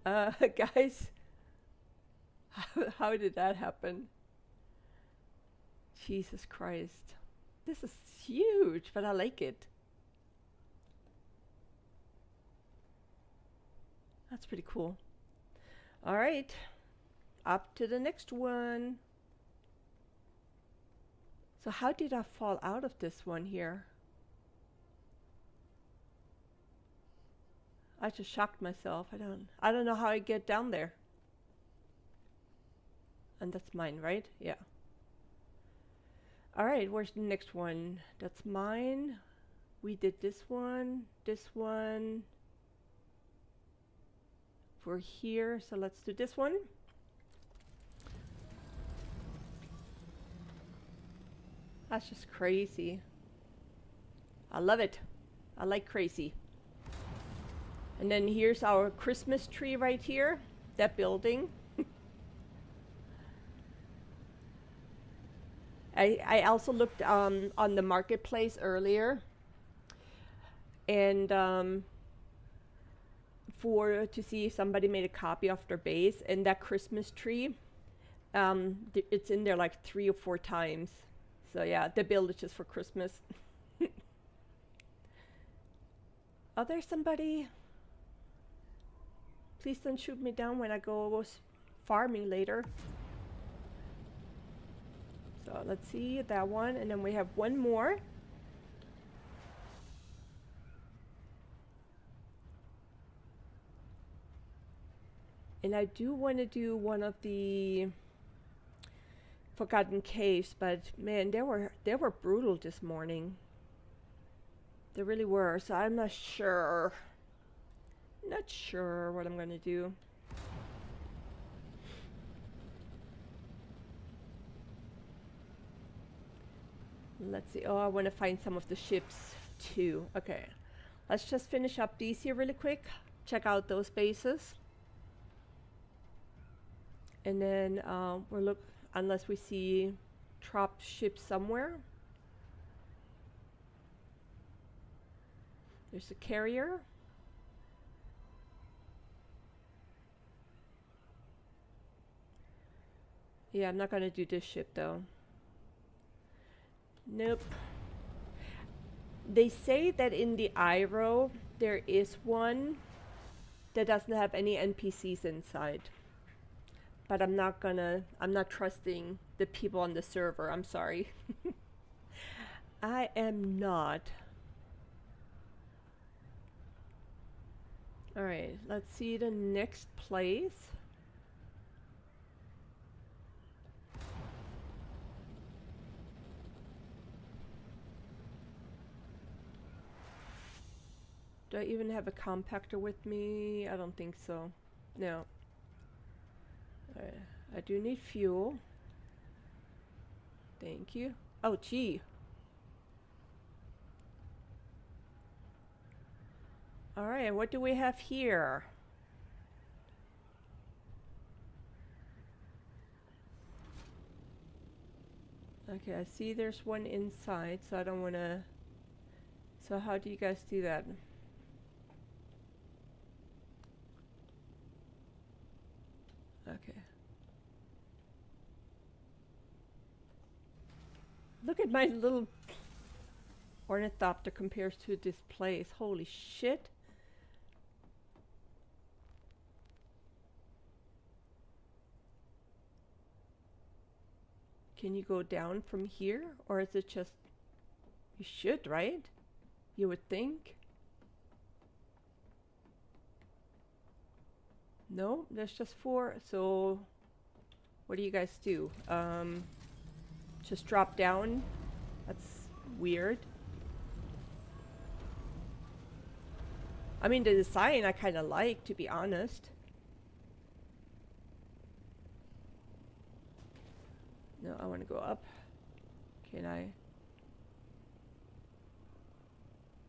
Guys, how did that happen? Jesus Christ. This is huge, but I like it. That's pretty cool. All right, up to the next one. So how did I fall out of this one here? I just shocked myself. I don't know how I get down there. And that's mine, right? Yeah. All right, where's the next one? That's mine. We did this one, this one. We're here, so let's do this one. That's just crazy. I love it. I like crazy. And then here's our Christmas tree right here, that building. I also looked on the marketplace earlier, and for to see if somebody made a copy of their base, and that Christmas tree, it's in there like 3 or 4 times. So yeah, they build it just for Christmas. Oh, there's somebody. Please don't shoot me down when I go farming later. So let's see that one, and then we have one more. And I do want to do one of the Forgotten Caves, but man, they were brutal this morning. They really were. So I'm not sure. Not sure what I'm gonna do. Let's see. Oh, I want to find some of the ships too. Okay, let's just finish up these here really quick. Check out those bases. And then we'll look, unless we see drop ships somewhere. There's a carrier. Yeah, I'm not gonna do this ship though. Nope. They say that in the Iro there is one that doesn't have any NPCs inside. But I'm not trusting the people on the server. I'm sorry. I am not. Alright, let's see the next place. Do I even have a compactor with me? I don't think so. No. I do need fuel. Thank you. Oh, gee. Alright, what do we have here? Okay, I see there's one inside, so I don't want to... So how do you guys do that? Okay. Look at my little ornithopter compared to this place. Holy shit. Can you go down from here? Or is it just... You should, right? You would think. No, there's just 4. So what do you guys do? Just drop down? That's weird. I mean, the design I kind of like, to be honest. No, I want to go up. Can I?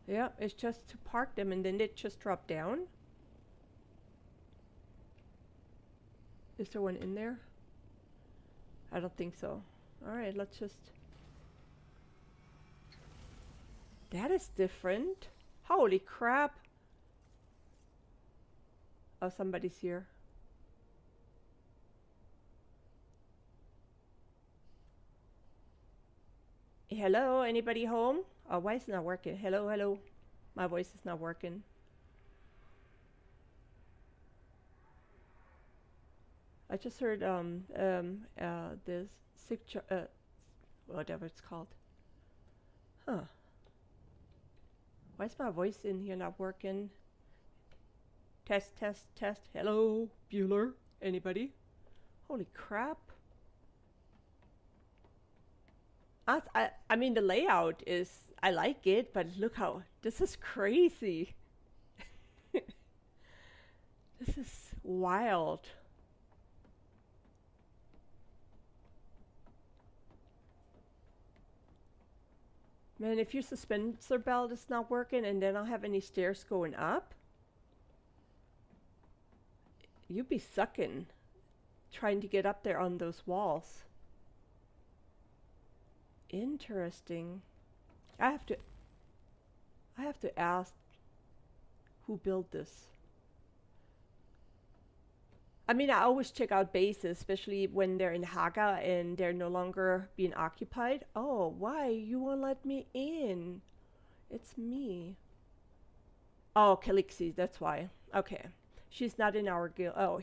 Yeah, it's just to park them and then they just drop down. Is there one in there? I don't think so. Alright, let's just... That is different. Holy crap. Oh, somebody's here. Hello, anybody home? Oh, why is it not working? Hello, hello. My voice is not working. I just heard this whatever it's called. Huh. Why is my voice in here not working? Test, test, test. Hello, Bueller. Anybody? Holy crap. I mean, the layout is, I like it, but look how, this is crazy. This is wild. Man, if your suspensor belt is not working and then I don't have any stairs going up, you'd be sucking trying to get up there on those walls. Interesting. I have to I have to ask who built this. I mean, I always check out bases, especially when they're in Haga and they're no longer being occupied. Oh, why? You won't let me in. It's me. Oh, Calixi, that's why. Okay. She's not in our guild. Oh,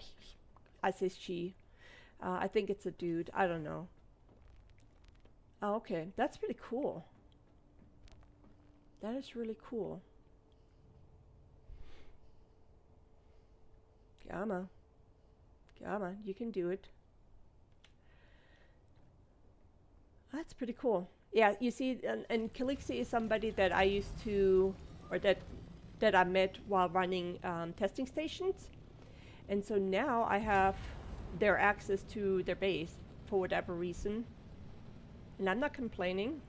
I say she. I think it's a dude. I don't know. Oh, okay. That's pretty cool. That is really cool. Gamma. Gamma, you can do it. That's pretty cool. Yeah, you see, and Calixi is somebody that I used to, or that I met while running testing stations. And so now I have their access to their base for whatever reason. And I'm not complaining.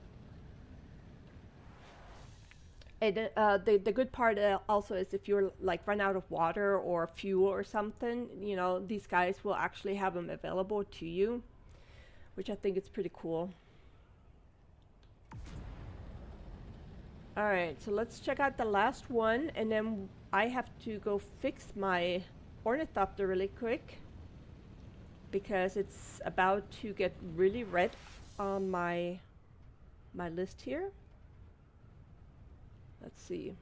And the good part also is if you're like run out of water or fuel or something, you know, these guys will actually have them available to you, which I think is pretty cool. All right, so let's check out the last one, and then I have to go fix my ornithopter really quick because it's about to get really red on my list here. Let's see.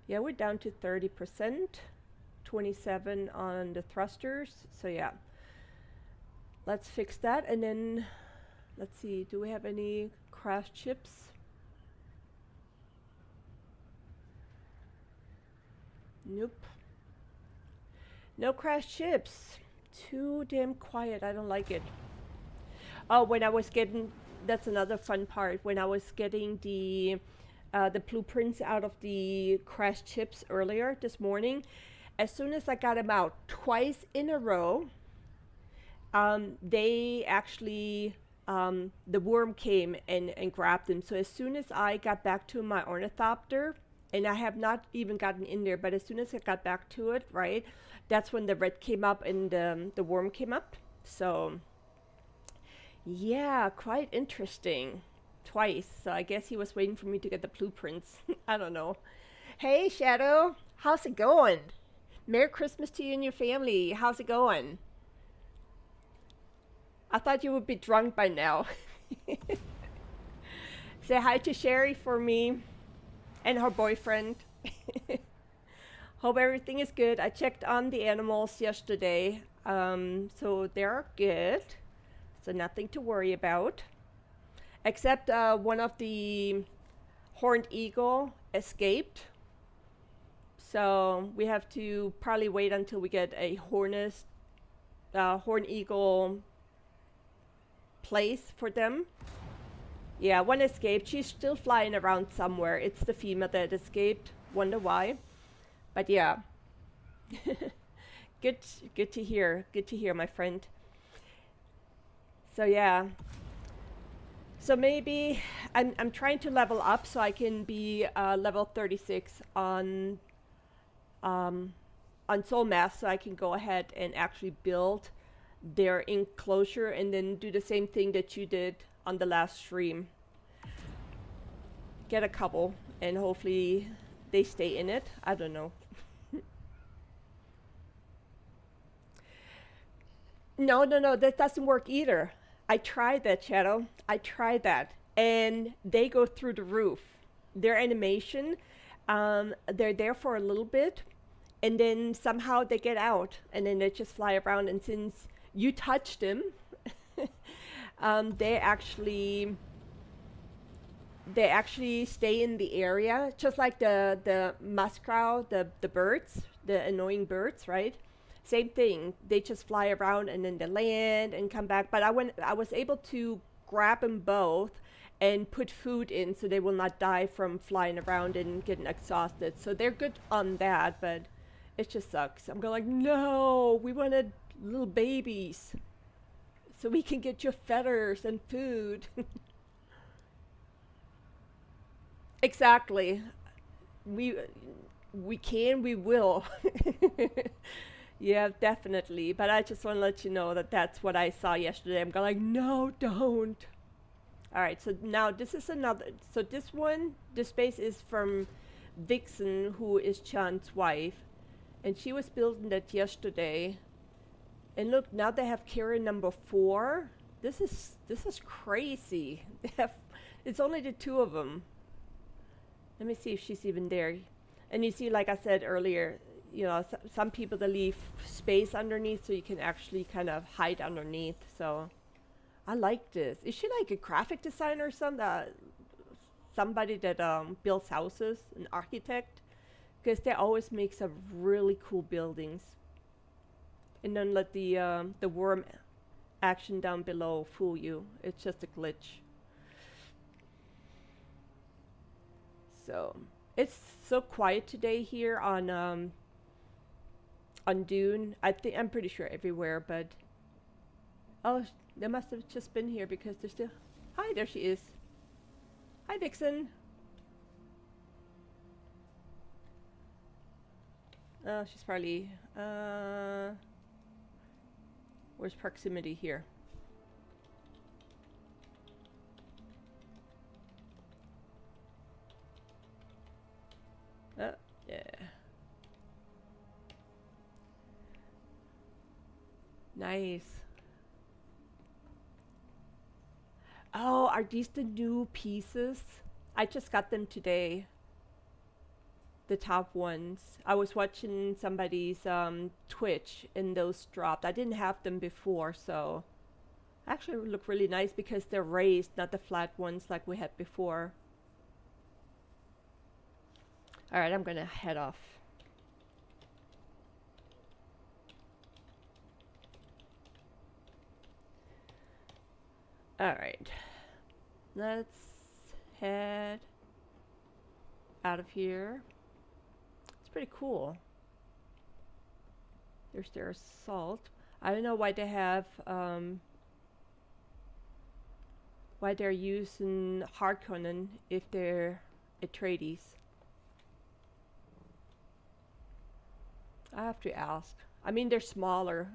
Yeah, we're down to 30%, 27 on the thrusters. So yeah, let's fix that. And then let's see, do we have any crash chips? Nope. No crash chips. Too damn quiet. I don't like it. Oh, when I was getting, that's another fun part. When I was getting the blueprints out of the crash chips earlier this morning, as soon as I got them out twice in a row, they actually, the worm came and grabbed them. So as soon as I got back to my ornithopter, and I have not even gotten in there, but as soon as I got back to it, right, that's when the red came up and the worm came up. So yeah, quite interesting. Twice, so I guess he was waiting for me to get the blueprints. I don't know. Hey Shadow, how's it going? Merry Christmas to you and your family. How's it going? I thought you would be drunk by now. Say hi to Sherry for me and her boyfriend. Hope everything is good. I checked on the animals yesterday, so they're good. So nothing to worry about. Except one of the horned eagle escaped. So we have to probably wait until we get a horned eagle place for them. Yeah, one escaped. She's still flying around somewhere. It's the female that escaped. Wonder why. But yeah. Good to hear. Good to hear, my friend. So yeah. So maybe I'm trying to level up so I can be level 36 on Soul Mass, so I can go ahead and actually build their enclosure and then do the same thing that you did on the last stream. Get a couple and hopefully they stay in it. I don't know. No, that doesn't work either. I tried that, Shadow. I tried that. And they go through the roof. Their animation, they're there for a little bit, and then somehow they get out, and then they just fly around. And since you touched them, they actually stay in the area, just like the muskrat, the birds, the annoying birds, right? Same thing. They just fly around and then they land and come back. But I was able to grab them both and put food in so they will not die from flying around and getting exhausted. So they're good on that, but it just sucks. I'm going like, no, we wanted little babies so we can get your feathers and food. Exactly. We can, we will. Yeah, definitely. But I just want to let you know that that's what I saw yesterday. I'm going like, no, don't. All right, so now this is another. So this one, this space is from Vixen, who is Chan's wife, and she was building that yesterday. And look, now they have carrier number 4. This is crazy. They have, it's only the 2 of them. Let me see if she's even there. And you see, like I said earlier, you know, some people that leave space underneath so you can actually kind of hide underneath. So I like this. Is she like a graphic designer or something? Somebody that builds houses, an architect? Because they always make some really cool buildings. And don't let the worm action down below fool you. It's just a glitch. So it's so quiet today here on Dune. I'm pretty sure everywhere, but oh, they must have just been here because they're still. Hi, there she is. Hi, Vixen. Oh, she's probably where's proximity here? Yeah. Nice. Oh, are these the new pieces? I just got them today. The top ones. I was watching somebody's Twitch and those dropped. I didn't have them before, so actually look really nice because they're raised, not the flat ones like we had before. All right, I'm gonna head off. All right, let's head out of here. It's pretty cool. There's their assault. I don't know why they have why they're using Harkonnen if they're Atreides. I have to ask. I mean, they're smaller,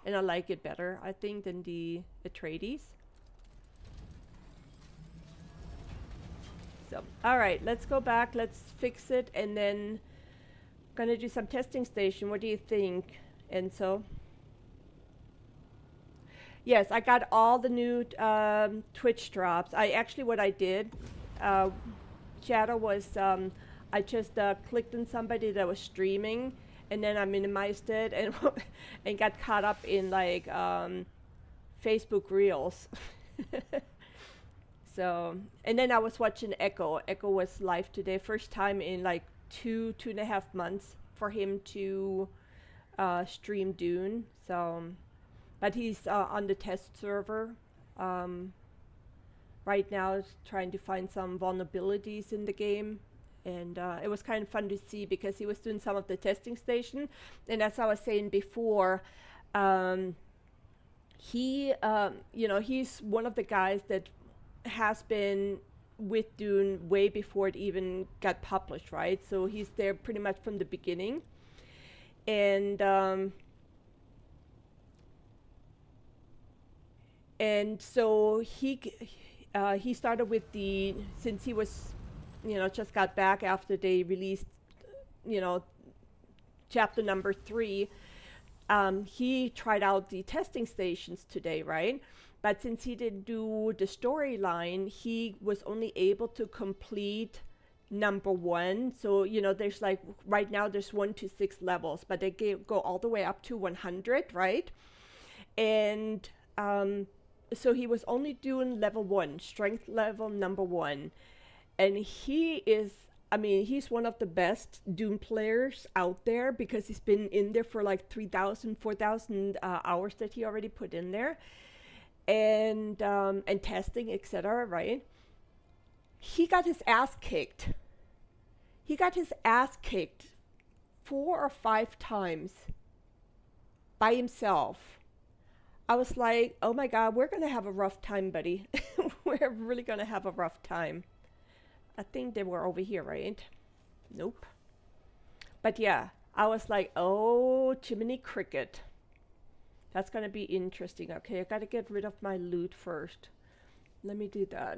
and I like it better, I think, than the Atreides. So, all right, let's go back. Let's fix it, and then gonna do some testing station. What do you think, Enzo? Yes, I got all the new Twitch drops. What I did, Shadow was, I just clicked on somebody that was streaming, and then I minimized it and and got caught up in like Facebook Reels. So, and then I was watching Echo. Echo was live today, first time in like 2.5 months for him to stream Dune. So, but he's on the test server right now, trying to find some vulnerabilities in the game. And it was kind of fun to see because he was doing some of the testing station. And as I was saying before, he, you know, he's one of the guys that has been with Dune way before it even got published, right? So he's there pretty much from the beginning. And so he started with since he was, you know, just got back after they released, you know, chapter number 3. He tried out the testing stations today, right? But since he didn't do the storyline, he was only able to complete number 1. So, you know, there's like, right now there's 1 to 6 levels, but they go all the way up to 100, right? And so he was only doing level 1, strength level number 1. And he is, I mean, he's one of the best Doom players out there because he's been in there for like 3,000, 4,000 hours that he already put in there. And testing, etc., right? He got his ass kicked. He got his ass kicked 4 or 5 times by himself. I was like, oh my God, we're gonna have a rough time, buddy. We're really gonna have a rough time. I think they were over here, right? Nope. But yeah, I was like, oh, Jiminy Cricket. That's gonna be interesting. Okay, I gotta get rid of my loot first. let me do that.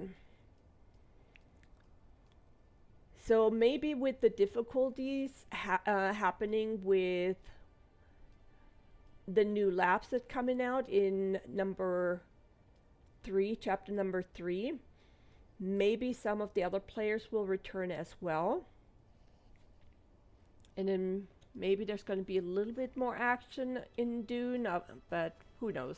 So maybe with the difficulties happening with the new labs that coming out in number 3, chapter number 3, maybe some of the other players will return as well. And then maybe there's going to be a little bit more action in Dune, but who knows.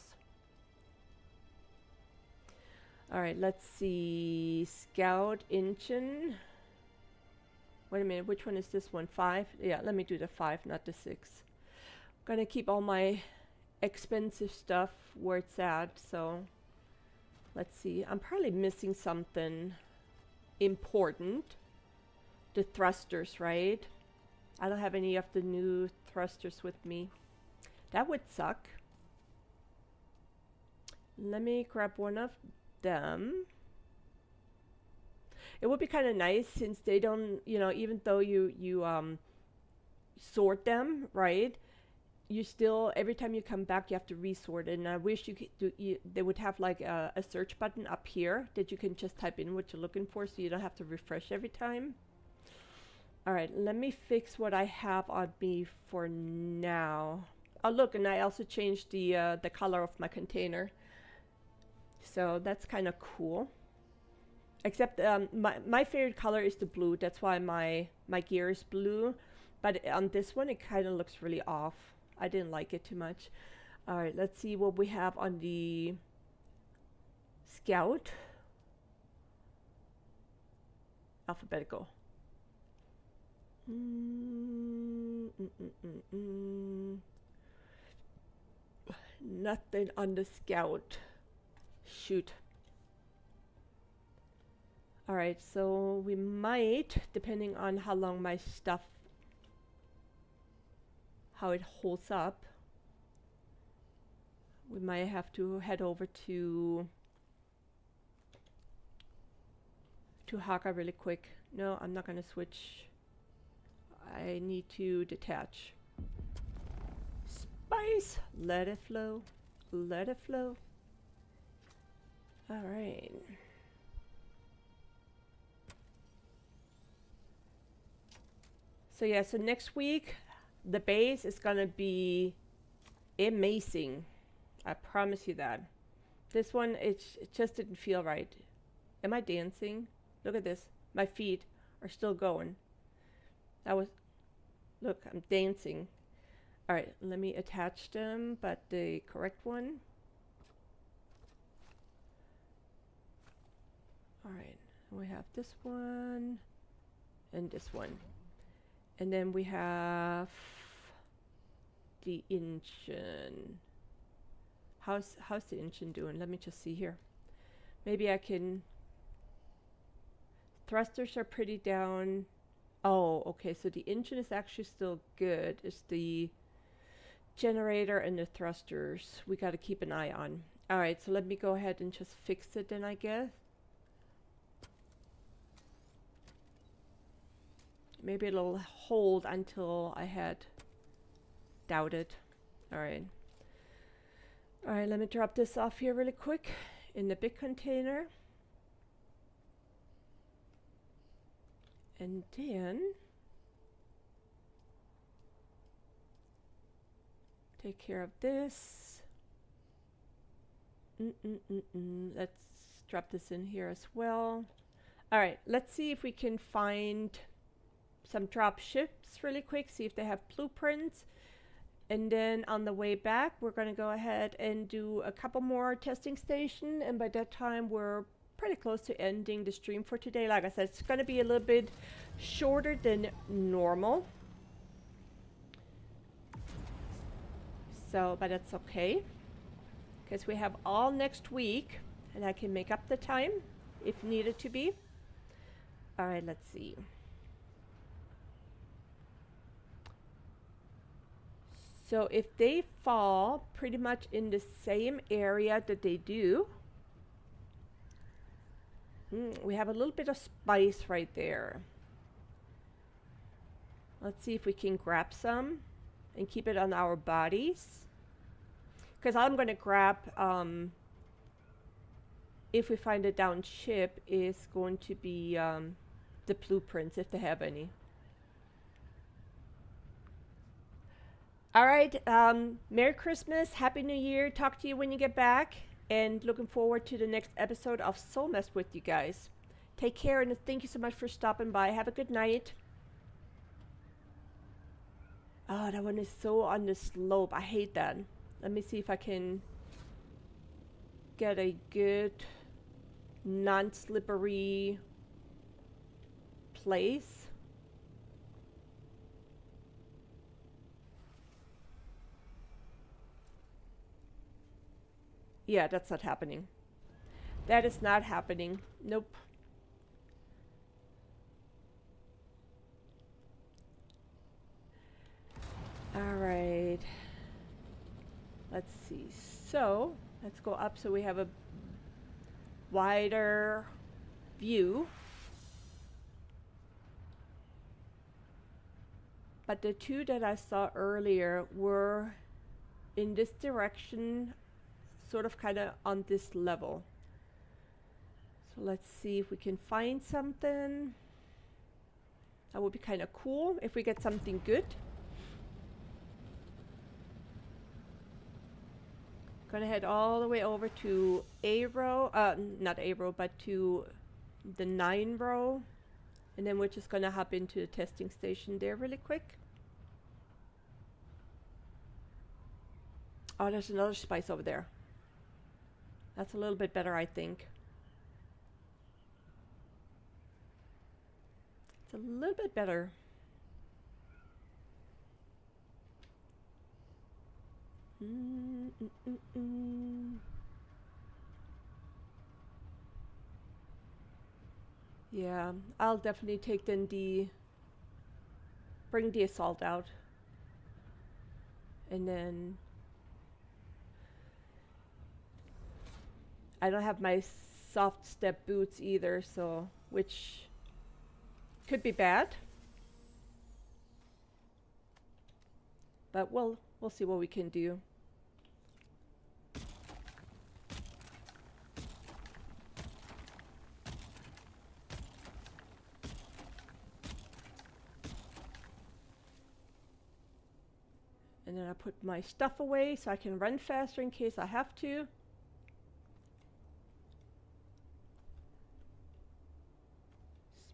Alright, let's see. Scout engine. Wait a minute, which one is this one? 5? Yeah, let me do the 5, not the 6. Gonna keep all my expensive stuff where it's at, so let's see. I'm probably missing something important. The thrusters, right? I don't have any of the new thrusters with me. That would suck. Let me grab one of them. It would be kind of nice since they don't, you know, even though you sort them, right? You still, every time you come back, you have to resort it. And I wish you could they would have like a search button up here that you can just type in what you're looking for, so you don't have to refresh every time. All right, let me fix what I have on me for now. Oh, look, and I also changed the color of my container. So that's kind of cool. Except my favorite color is the blue. That's why my gear is blue. But on this one, it kind of looks really off. I didn't like it too much. All right, let's see what we have on the Scout. Alphabetical. Nothing on the Scout. Shoot. Alright, so we might, depending on how long my stuff, how it holds up, we might have to head over to Haka really quick. No, I'm not going to switch. I need to detach. Spice! Let it flow. Let it flow. Alright. So yeah, so next week, the base is gonna be amazing. I promise you that. This one, it just didn't feel right. Am I dancing? Look at this. My feet are still going. That was, look, I'm dancing. All right, let me attach them, but the correct one. All right, we have this one and this one. And then we have the engine. How's the engine doing? Let me just see here. Maybe I can. Thrusters are pretty down. Oh, okay. So the engine is actually still good. It's the generator and the thrusters we got to keep an eye on. All right. So let me go ahead and just fix it then, I guess. Maybe it'll hold until I had doubted. All right. All right, let me drop this off here really quick in the big container. And then take care of this. Let's drop this in here as well. All right, let's see if we can find some drop ships really quick, see if they have blueprints. And then on the way back, we're going to go ahead and do a couple more testing stations. And by that time, we're pretty close to ending the stream for today. Like I said, it's going to be a little bit shorter than normal. So, but that's okay, because we have all next week, and I can make up the time if needed to be. All right, let's see. So if they fall pretty much in the same area that they do, we have a little bit of spice right there. Let's see if we can grab some and keep it on our bodies. Because I'm going to grab if we find a downed ship, is going to be the blueprints, if they have any. All right. Merry Christmas. Happy New Year. Talk to you when you get back. And looking forward to the next episode of Soul Mess with you guys. Take care, and thank you so much for stopping by. Have a good night. Oh, that one is so on the slope. I hate that. Let me see if I can get a good non-slippery place. Yeah, that's not happening. That is not happening. Nope. All right. Let's see. So, let's go up so we have a wider view. But the two that I saw earlier were in this direction, sort of kind of on this level. So let's see if we can find something. That would be kind of cool if we get something good. Gonna head all the way over to A row, not A row, but to the 9 row. And then we're just gonna hop into the testing station there really quick. Oh, there's another spice over there. That's a little bit better, I think. It's a little bit better. Yeah, I'll definitely take then bring the assault out. And then I don't have my soft step boots either, so which could be bad. But we'll see what we can do. And then I put my stuff away so I can run faster in case I have to.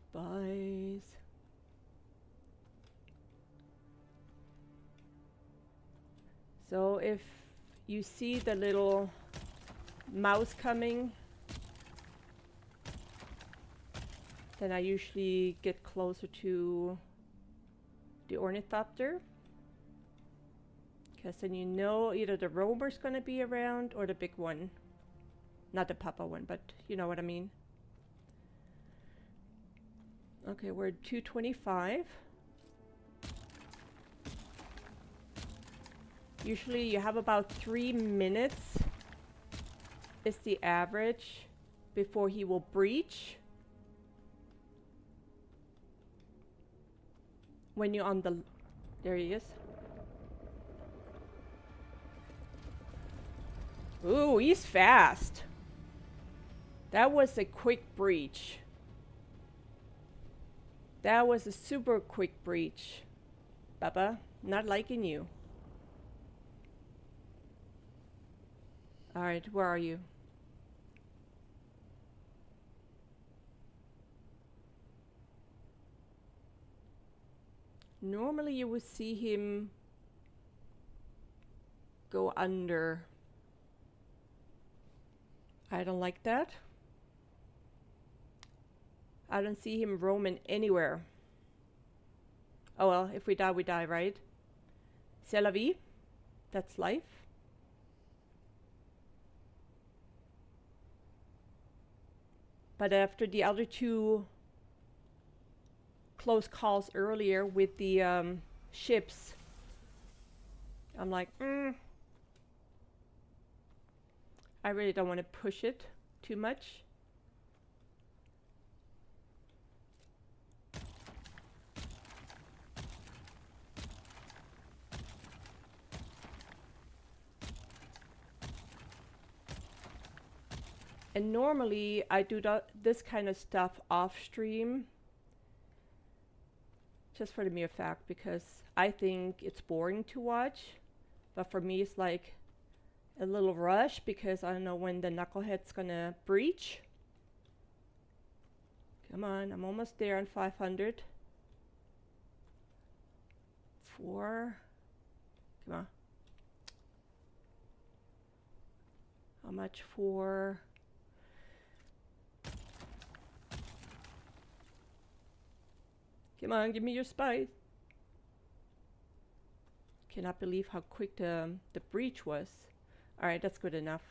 Spies. So if you see the little mouse coming, then I usually get closer to the ornithopter. Because then you know either the roamer's going to be around or the big one. Not the papa one, but you know what I mean. Okay, we're at 225. Usually you have about 3 minutes is the average before he will breach. When you're on the... There he is. Ooh, he's fast. That was a quick breach. That was a super quick breach. Baba, not liking you. Alright, where are you? Normally you would see him go under. I don't like that. I don't see him roaming anywhere. Oh well, if we die, we die, right? C'est la vie. That's life. But after the other two close calls earlier with the ships, I'm like, I really don't want to push it too much. And normally I do this kind of stuff off stream, just for the mere fact because I think it's boring to watch. But for me, it's like a little rush because I don't know when the knucklehead's gonna breach. Come on, I'm almost there on 500. 4. Come on. How much for? Come on, give me your spice. Cannot believe how quick the breach was. Alright, that's good enough.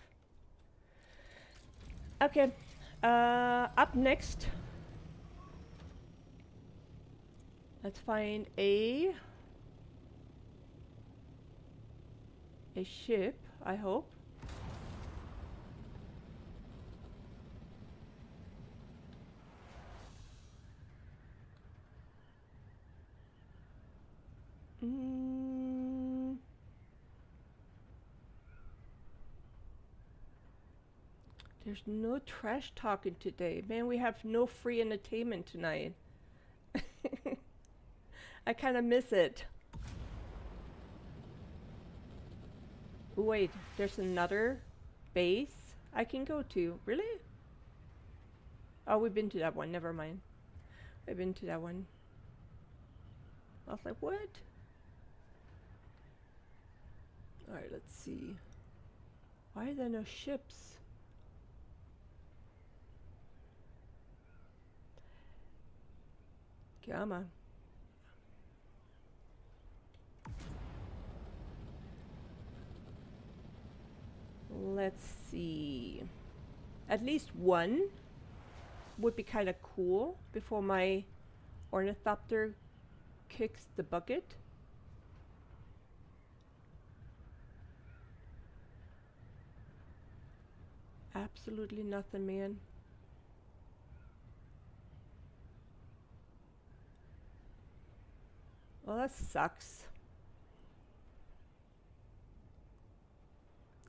Okay, up next, let's find a ship, I hope. There's no trash talking today. Man, we have no free entertainment tonight. I kind of miss it. Ooh, wait, there's another base I can go to. Really? Oh, we've been to that one. Never mind. We've been to that one. I was like, what? Alright, let's see. Why are there no ships? Come on. Let's see. At least one would be kind of cool before my ornithopter kicks the bucket. Absolutely nothing, man. Well, that sucks.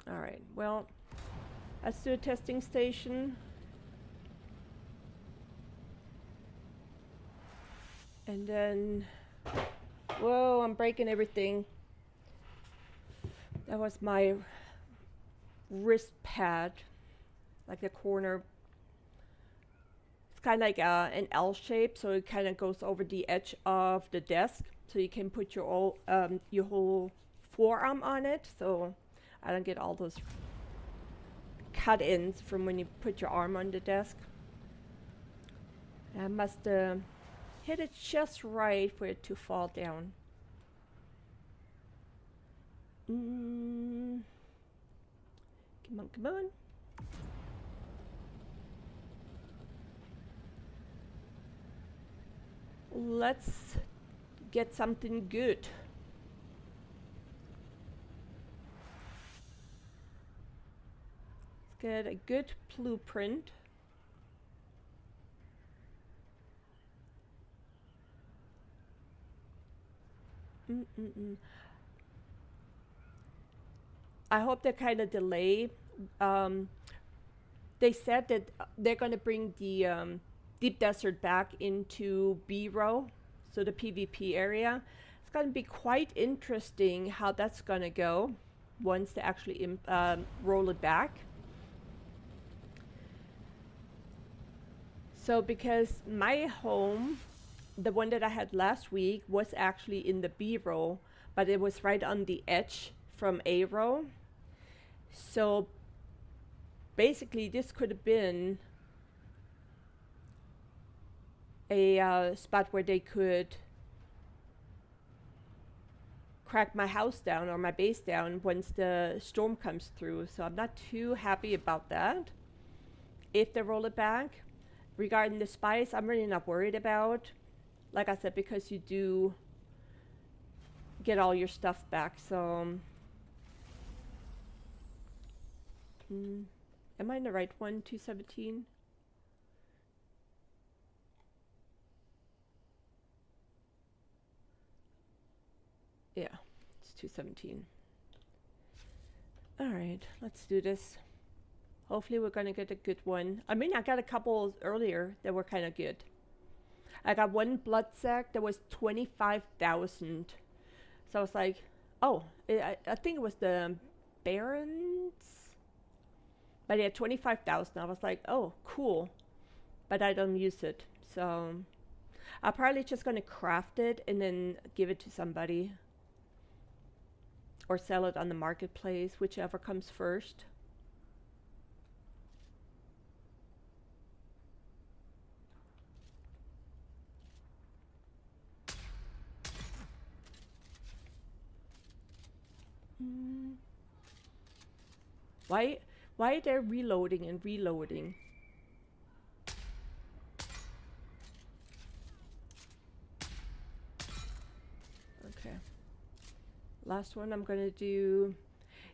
Alright, well, let's do a testing station. And then, whoa, I'm breaking everything. That was my wrist pad, like the corner. It's kind of like an L shape, so it kind of goes over the edge of the desk, so you can put your whole forearm on it, so I don't get all those cut-ins from when you put your arm on the desk. I must hit it just right for it to fall down. Come on, come on. Let's get something good. Let's get a good blueprint. I hope they kind of delay. They said that they're going to bring the deep desert back into B row, so the PvP area. It's going to be quite interesting how that's going to go once they actually roll it back. So because my home, the one that I had last week, was actually in the B row, but it was right on the edge from A row. So basically this could have been a spot where they could crack my house down or my base down once the storm comes through. So I'm not too happy about that if they roll it back. Regarding the spice, I'm really not worried about. Like I said, because you do get all your stuff back. So am I in the right one? 217? Yeah, it's 217. Alright, let's do this. Hopefully we're gonna get a good one. I mean, I got a couple earlier that were kind of good. I got one blood sack that was 25,000. So I was like, oh, I think it was the Barons, but yeah, 25,000. I was like, oh, cool, but I don't use it, so I'm probably just gonna craft it and then give it to somebody, or sell it on the marketplace, whichever comes first. Mm. Why why they're reloading and reloading? Okay. Last one I'm gonna do.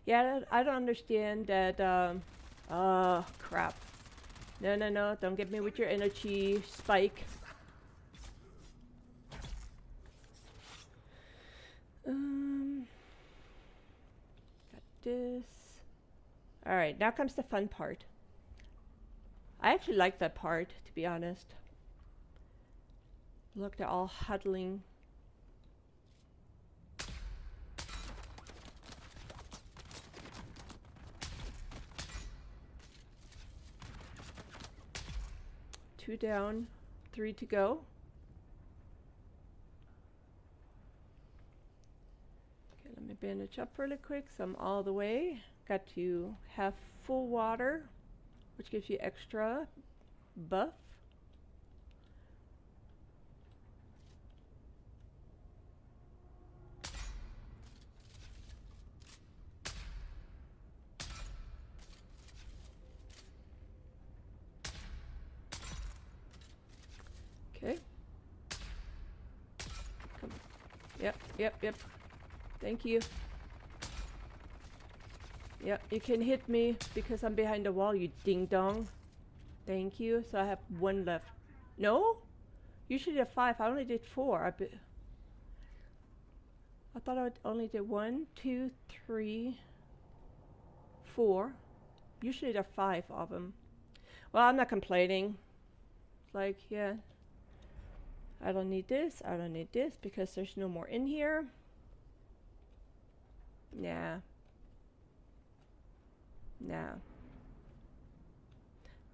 Yeah, I don't understand that. Oh, crap. No, no, no. Don't get me with your energy spike. Got this. Alright, now comes the fun part. I actually like that part, to be honest. Look, they're all huddling. Two down, 3 to go. Okay, let me bandage up really quick so I'm all the way. Got to have full water, which gives you extra buff. Okay. Come. Yep, yep, yep. Thank you. Yep, you can hit me because I'm behind the wall, you ding dong. Thank you. So I have 1 left. No? Usually have 5. I only did 4. I thought I only did 1, 2, 3, 4. Usually there are 5 of them. Well, I'm not complaining. Like, yeah. I don't need this. I don't need this because there's no more in here. Nah. Nah.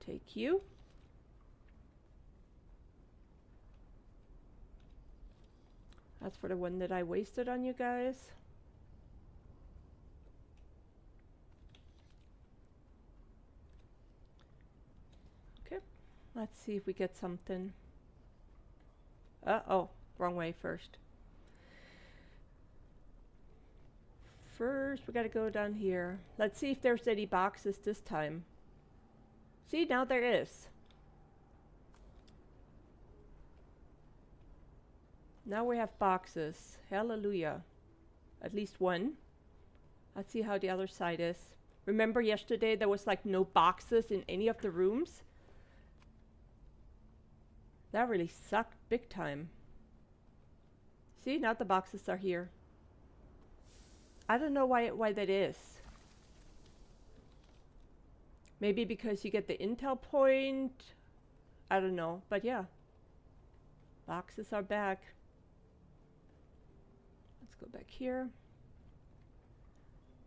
Take you. That's for the one that I wasted on you guys. Okay. Let's see if we get something. Oh, wrong way first. First, we gotta go down here. Let's see if there's any boxes this time. See, now there is. Now we have boxes. Hallelujah. At least 1. Let's see how the other side is. Remember yesterday there was like no boxes in any of the rooms? That really sucked big time. See, now the boxes are here. I don't know why that is. Maybe because you get the intel point. I don't know, but yeah. Boxes are back. Let's go back here.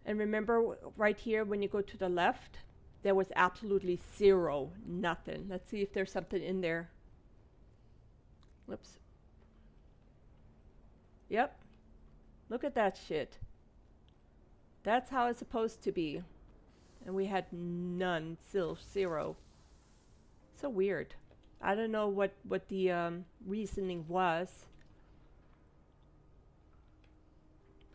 And remember right here when you go to the left, there was absolutely 0, nothing. Let's see if there's something in there. Whoops. Yep. Look at that shit. That's how it's supposed to be. And we had none, still 0. So weird. I don't know what the reasoning was.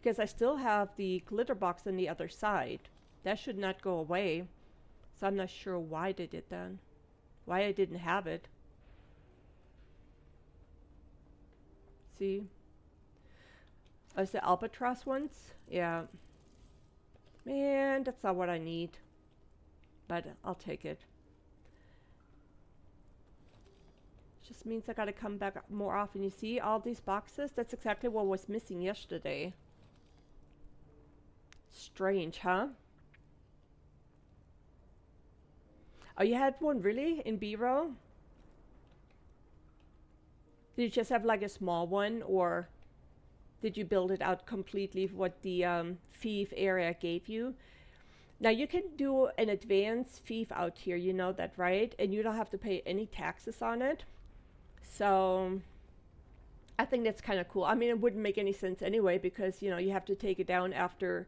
Because I still have the glitter box on the other side. That should not go away. So I'm not sure why they did that. Why I didn't have it. See? Oh, it's the albatross ones? Yeah. Man, that's not what I need. But I'll take it. Just means I gotta come back more often. You see all these boxes? That's exactly what was missing yesterday. Strange, huh? Oh, you had one really in B-row? Did you just have like a small one, or did you build it out completely what the fief area gave you? Now you can do an advanced fief out here, you know that, right? And you don't have to pay any taxes on it. So I think that's kind of cool. I mean, it wouldn't make any sense anyway because, you know, you have to take it down after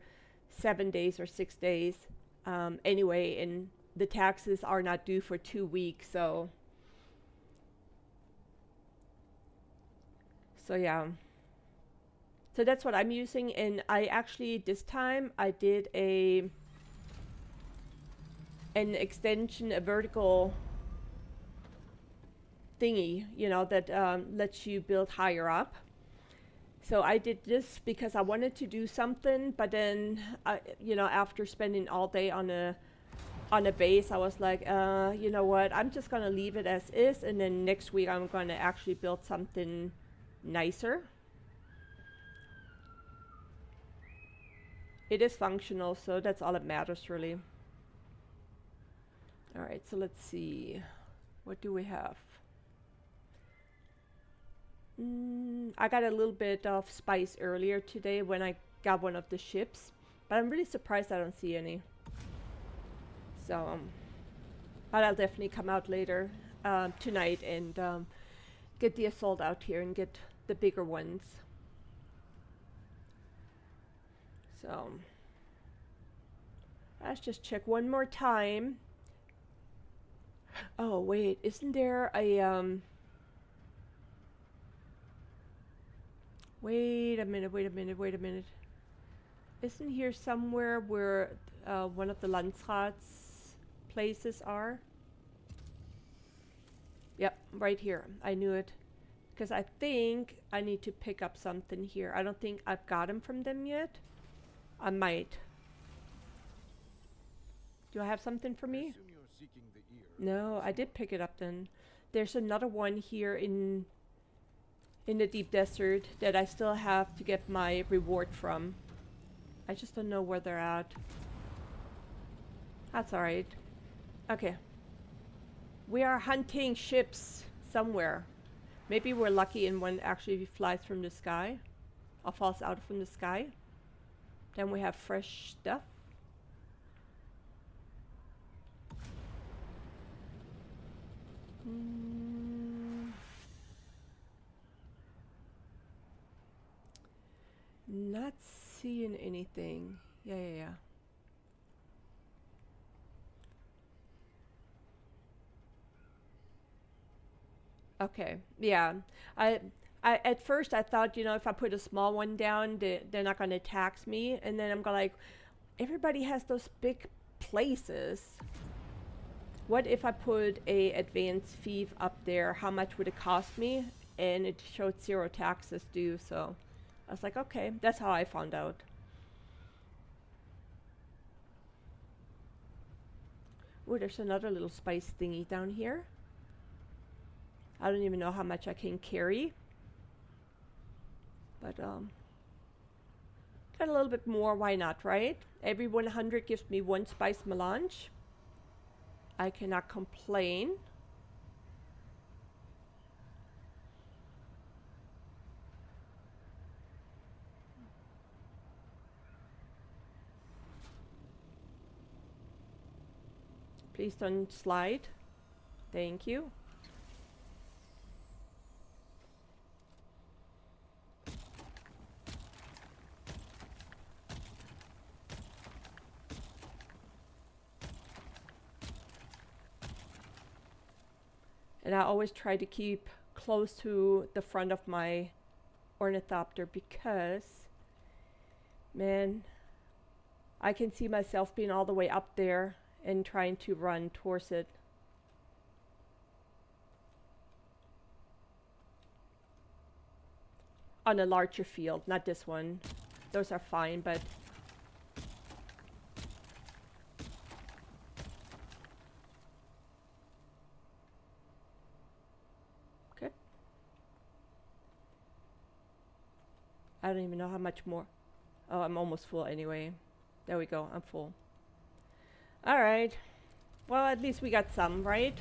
7 days or 6 days anyway, and the taxes are not due for 2 weeks. So yeah. So that's what I'm using, and I actually this time I did an extension, a vertical thingy, you know, that lets you build higher up. So I did this because I wanted to do something, but then, you know, after spending all day on a base, I was like, you know what, I'm just gonna leave it as is, and then next week I'm gonna actually build something nicer. It is functional, so that's all that matters really. All right, so let's see. What do we have? I got a little bit of spice earlier today when I got one of the ships, but I'm really surprised I don't see any. So, but I'll definitely come out later tonight and get the assault out here and get the bigger ones. So, let's just check one more time. Oh wait, isn't there a wait a minute, wait a minute, wait a minute. Isn't here somewhere where one of the Landsrat's places are? Yep, right here. I knew it. Because I think I need to pick up something here. I don't think I've got them from them yet. I might. Do I have something for me? No, I did pick it up then. There's another one here in the deep desert that I still have to get my reward from. I just don't know where they're at. That's alright. Okay. We are hunting ships somewhere. Maybe we're lucky and one actually flies from the sky. Or falls out from the sky. Then we have fresh stuff. Not seeing anything. Yeah. Okay. Yeah. I at first I thought, you know, if I put a small one down, they're not going to tax me, and then I'm going like, everybody has those big places. What if I put a advanced fief up there? How much would it cost me? And it showed 0 taxes due, so I was like, okay, that's how I found out. Oh, there's another little spice thingy down here. I don't even know how much I can carry. But, got a little bit more, why not, right? Every 100 gives me 1 spice melange. I cannot complain. Please don't slide. Thank you. And I always try to keep close to the front of my ornithopter because, man, I can see myself being all the way up there and trying to run towards it. On a larger field, not this one. Those are fine, but okay. I don't even know how much more. Oh, I'm almost full anyway. There we go, I'm full. All right. Well, at least we got some, right?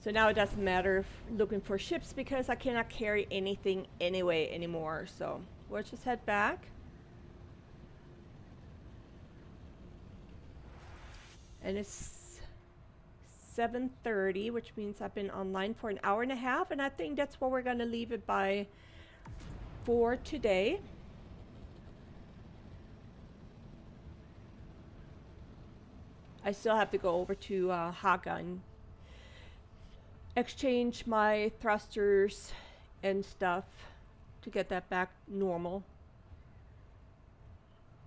So now it doesn't matter if looking for ships because I cannot carry anything anyway anymore. So we'll just head back. And it's 7:30, which means I've been online for an hour and a half, and I think that's what we're gonna leave it by for today. I still have to go over to Haga and exchange my thrusters and stuff to get that back normal.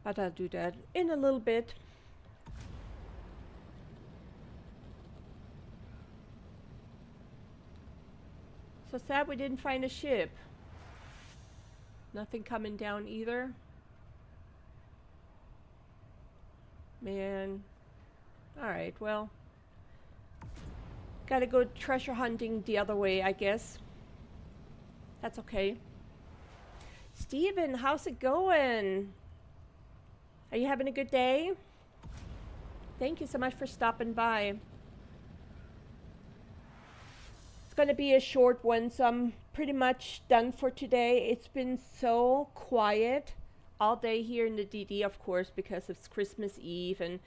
But I'll do that in a little bit. So sad we didn't find a ship. Nothing coming down either. Man. Alright, well. Gotta go treasure hunting the other way, I guess. That's okay. Steven, how's it going? Are you having a good day? Thank you so much for stopping by. It's gonna be a short one, so I'm pretty much done for today. It's been so quiet all day here in the DD, of course, because it's Christmas Eve and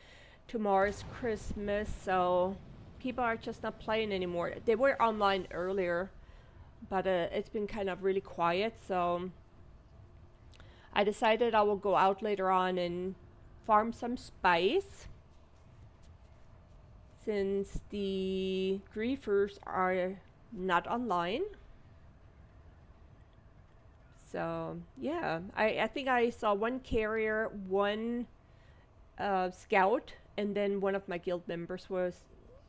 tomorrow's Christmas, so people are just not playing anymore. They were online earlier, but it's been kind of really quiet, so I decided I will go out later on and farm some spice since the griefers are not online. So yeah, I think I saw one carrier, one scout, and then one of my guild members was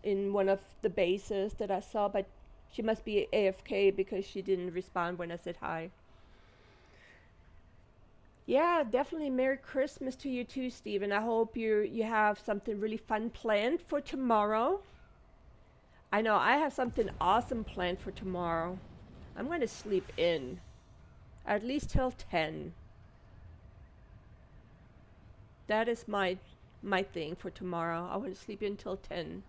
in one of the bases that I saw, but she must be AFK because she didn't respond when I said hi. Yeah, definitely Merry Christmas to you too, Steven. I hope you have something really fun planned for tomorrow. I know I have something awesome planned for tomorrow. I'm going to sleep in at least till 10. That is my thing for tomorrow. I want to sleep in till 10.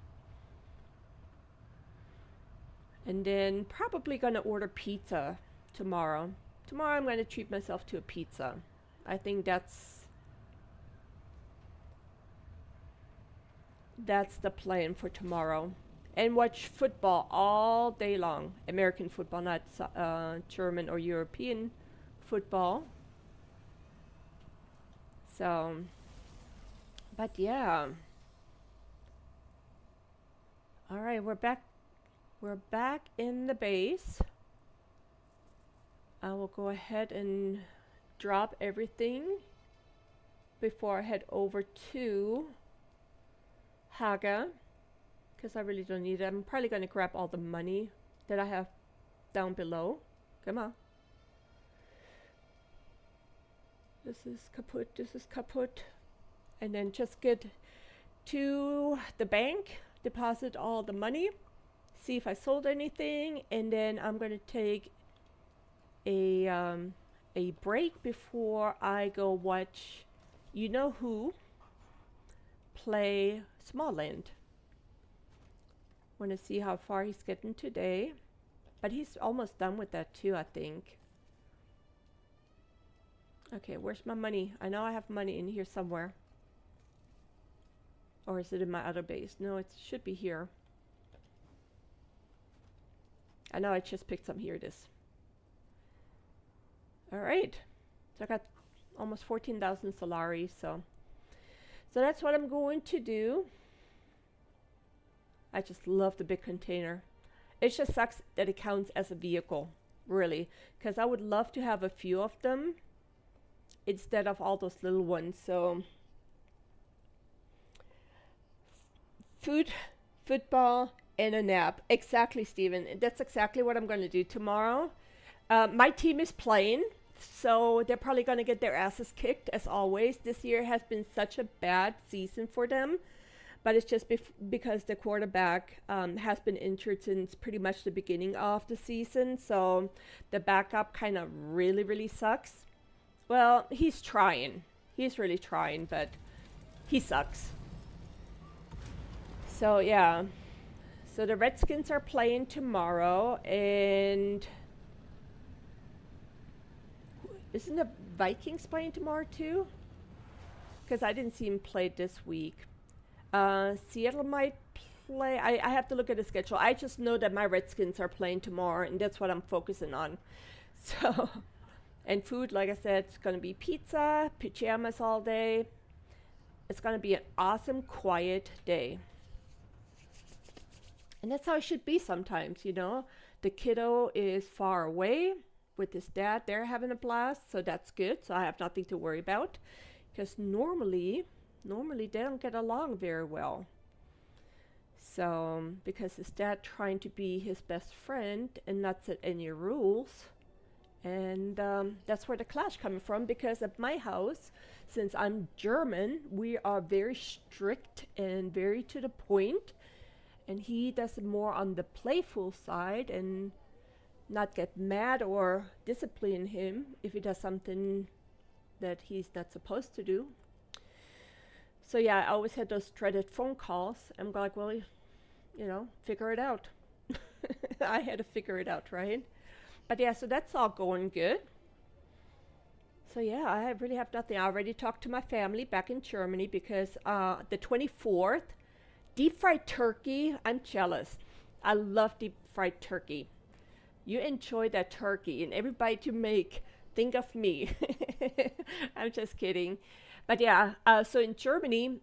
And then probably going to order pizza tomorrow. Tomorrow I'm going to treat myself to a pizza. I think that's the plan for tomorrow. And watch football all day long. American football, not German or European football. So, but yeah. All right, we're back. We're back in the base. I will go ahead and drop everything before I head over to Haga, because I really don't need it. I'm probably going to grab all the money that I have down below. Come on. This is kaput, this is kaput. And then just get to the bank, deposit all the money, see if I sold anything, and then I'm going to take a break before I go watch you know who play Smallland. Want to see how far he's getting today, but he's almost done with that too, I think. Okay, where's my money? I know I have money in here somewhere. Or is it in my other base? No, it should be here. I know I just picked some. Here it is. Alright. So I got almost 14,000 Solari, so that's what I'm going to do. I just love the big container. It just sucks that it counts as a vehicle, really, because I would love to have a few of them instead of all those little ones. So food, football, and a nap. Exactly, Steven. That's exactly what I'm going to do tomorrow. My team is playing, so they're probably going to get their asses kicked as always. This year has been such a bad season for them, but it's just because the quarterback has been injured since pretty much the beginning of the season, so the backup kind of really sucks. Well, he's trying. He's really trying, but he sucks. So yeah, so the Redskins are playing tomorrow, and isn't the Vikings playing tomorrow too? Because I didn't see him play this week. Seattle might play. I have to look at the schedule. I just know that my Redskins are playing tomorrow, and that's what I'm focusing on. So, and food, like I said, it's going to be pizza, pajamas all day. It's going to be an awesome, quiet day. And that's how it should be sometimes, you know. The kiddo is far away with his dad. They're having a blast, so that's good. So I have nothing to worry about. Because normally they don't get along very well. So, because his dad trying to be his best friend and not set any rules. And that's where the clash coming from, because at my house, since I'm German, we are very strict and very to the point. And he does it more on the playful side and not get mad or discipline him if he does something that he's not supposed to do. So yeah, I always had those dreaded phone calls. I'm like, well, figure it out. I had to figure it out, right? But yeah, so that's all going good. So yeah, I really have nothing. I already talked to my family back in Germany because the 24th, deep fried turkey, I'm jealous. I love deep fried turkey. You enjoy that turkey, and everybody to make, think of me. I'm just kidding. But yeah, so in Germany,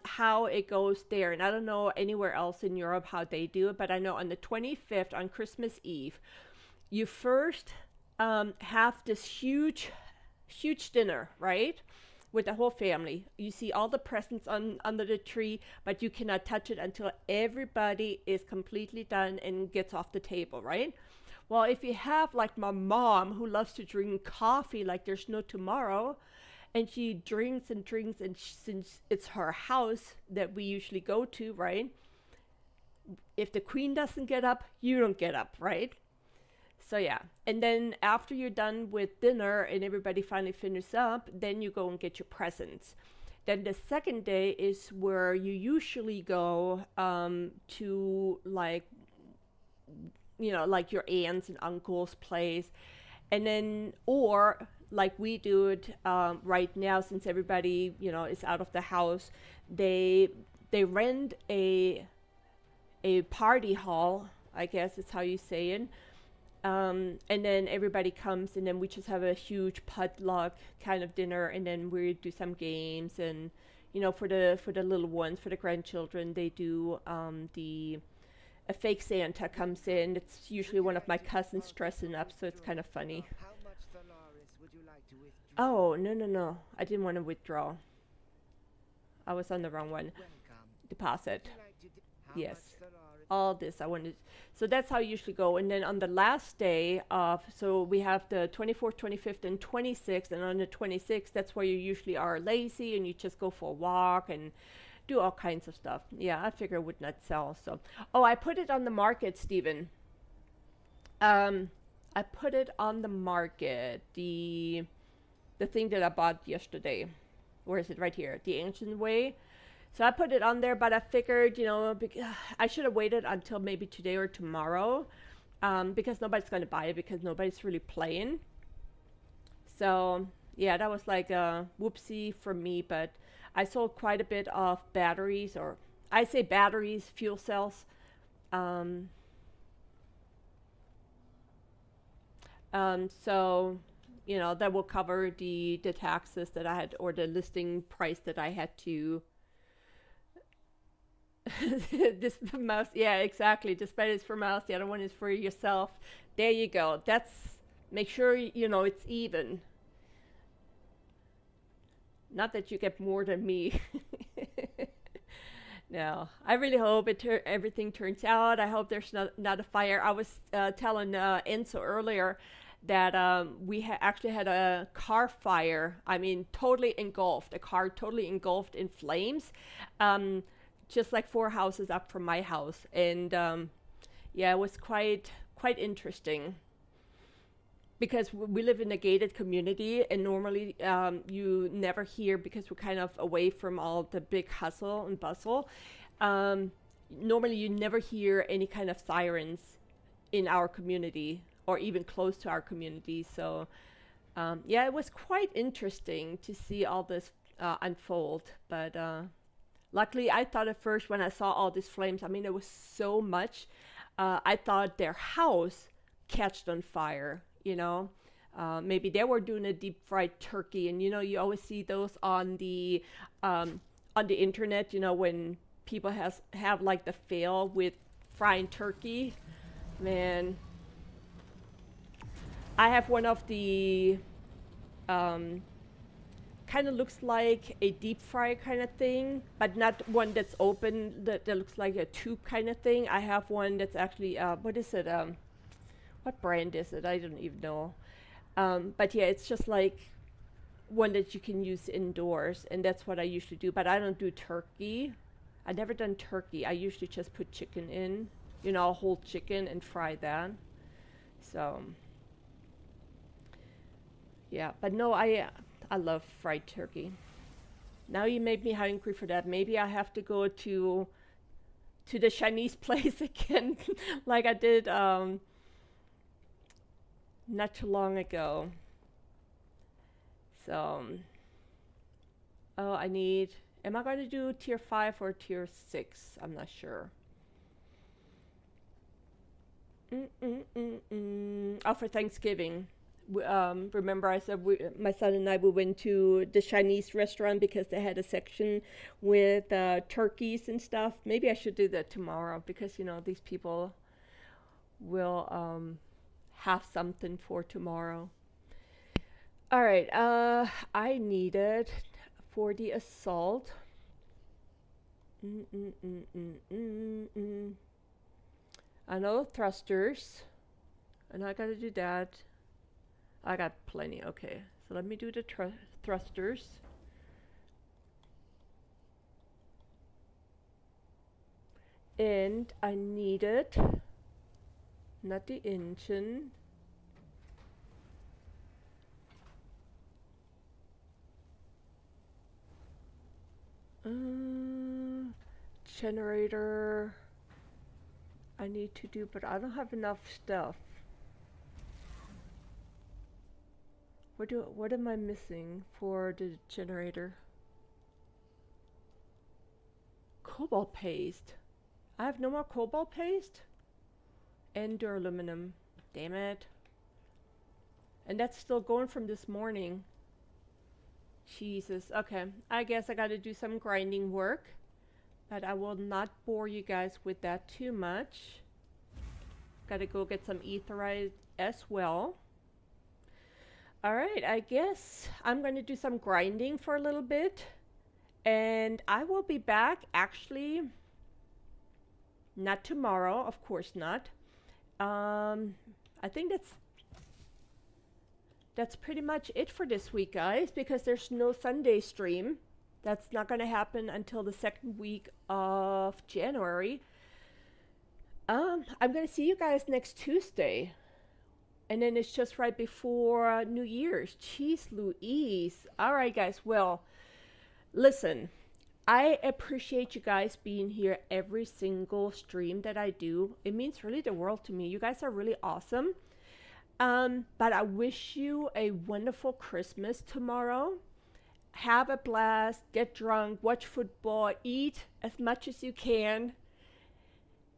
how it goes there, and I don't know anywhere else in Europe how they do it, but I know on the 25th, on Christmas Eve, you first have this huge dinner, right? With the whole family. You see all the presents under the tree, but you cannot touch it until everybody is completely done and gets off the table, right? Well, if you have like my mom who loves to drink coffee like there's no tomorrow, and she drinks and drinks, and since it's her house that we usually go to, right? If the queen doesn't get up, you don't get up, right? So yeah, and then after you're done with dinner and everybody finally finishes up, then you go and get your presents. Then the second day is where you usually go to like your aunts and uncles' place, and then or like we do it right now, since everybody is out of the house, they rent a party hall, I guess is how you say it. And then everybody comes, and then we just have a huge potluck kind of dinner, and then we do some games, and for the little ones, for the grandchildren, they do a fake Santa comes in. It's usually one of my cousins dressing up, so it's kind of funny. Oh, no, I didn't want to withdraw. I was on the wrong one. Deposit. Yes. All this I wanted. So that's how I usually go. And then on the last day of, so we have the 24th, 25th, and 26th. And on the 26th, that's where you usually are lazy and you just go for a walk and do all kinds of stuff. Yeah, I figure it would not sell. So, oh, I put it on the market, Stephen. I put it on the market. The thing that I bought yesterday. Where is it? Right here. The Ancient Way. So I put it on there, but I figured, I should have waited until maybe today or tomorrow, because nobody's going to buy it, because nobody's really playing. So yeah, that was like a whoopsie for me, but I sold quite a bit of batteries, or I say batteries, fuel cells. So, that will cover the taxes that I had, or the listing price that I had to. This mouse, yeah, exactly. This bed is for mouse, the other one is for yourself. There you go. Make sure it's even. Not that you get more than me. No, I really hope everything turns out. I hope there's not a fire. I was telling Enzo earlier that we actually had a car fire. I mean, totally engulfed. A car totally engulfed in flames. Just like 4 houses up from my house, and yeah, it was quite interesting, because we live in a gated community, and normally you never hear, because we're kind of away from all the big hustle and bustle. normally you never hear any kind of sirens in our community or even close to our community. So yeah, it was quite interesting to see all this unfold. But luckily, I thought at first when I saw all these flames, I mean, it was so much. I thought their house catched on fire, you know. Maybe they were doing a deep fried turkey, and you know, you always see those on the internet, you know, when people have like the fail with frying turkey. Man, I have one of the kind of looks like a deep fry kind of thing, but not one that's open, that looks like a tube kind of thing. I have one that's actually what is it, what brand is it? I don't even know. But yeah, it's just like one that you can use indoors, and that's what I usually do. But I don't do turkey. I've never done turkey. I usually just put chicken in, you know, a whole chicken, and fry that. So yeah, but no, I love fried turkey. Now you made me hungry for that. Maybe I have to go to the Chinese place again, like I did not too long ago. So, oh, I need. Am I going to do tier 5 or tier 6? I'm not sure. Oh, for Thanksgiving. Remember I said my son and I, we went to the Chinese restaurant because they had a section with turkeys and stuff. Maybe I should do that tomorrow because, you know, these people will have something for tomorrow. All right, I needed for the assault. I know thrusters, and I gotta do that. I got plenty. Okay, so let me do the thrusters. And I needed not the engine. Generator I need to do, but I don't have enough stuff. What am I missing for the generator? Cobalt paste. I have no more cobalt paste? And duraluminum. Damn it. And that's still going from this morning. Jesus. Okay, I guess I gotta do some grinding work, but I will not bore you guys with that too much. Gotta go get some etherite as well. Alright, I guess I'm gonna do some grinding for a little bit, and I will be back actually not tomorrow, of course not. I think that's pretty much it for this week, guys, because there's no Sunday stream. That's not going to happen until the second week of January. I'm going to see you guys next Tuesday. And then it's just right before New Year's. Jeez Louise. All right, guys. Well, listen, I appreciate you guys being here every single stream that I do. It means really the world to me. You guys are really awesome. But I wish you a wonderful Christmas tomorrow. Have a blast, get drunk, watch football, eat as much as you can.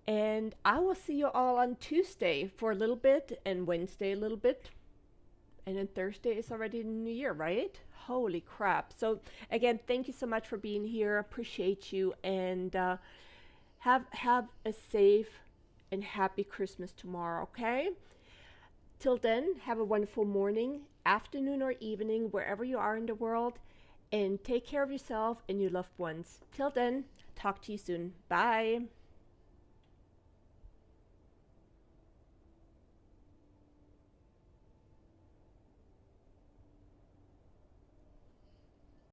And I will see you all on Tuesday for a little bit, and Wednesday a little bit. And then Thursday is already the new year, right? Holy crap. So again, thank you so much for being here. Appreciate you. And have a safe and happy Christmas tomorrow, okay? Till then, have a wonderful morning, afternoon, or evening, wherever you are in the world. And take care of yourself and your loved ones. Till then, talk to you soon. Bye.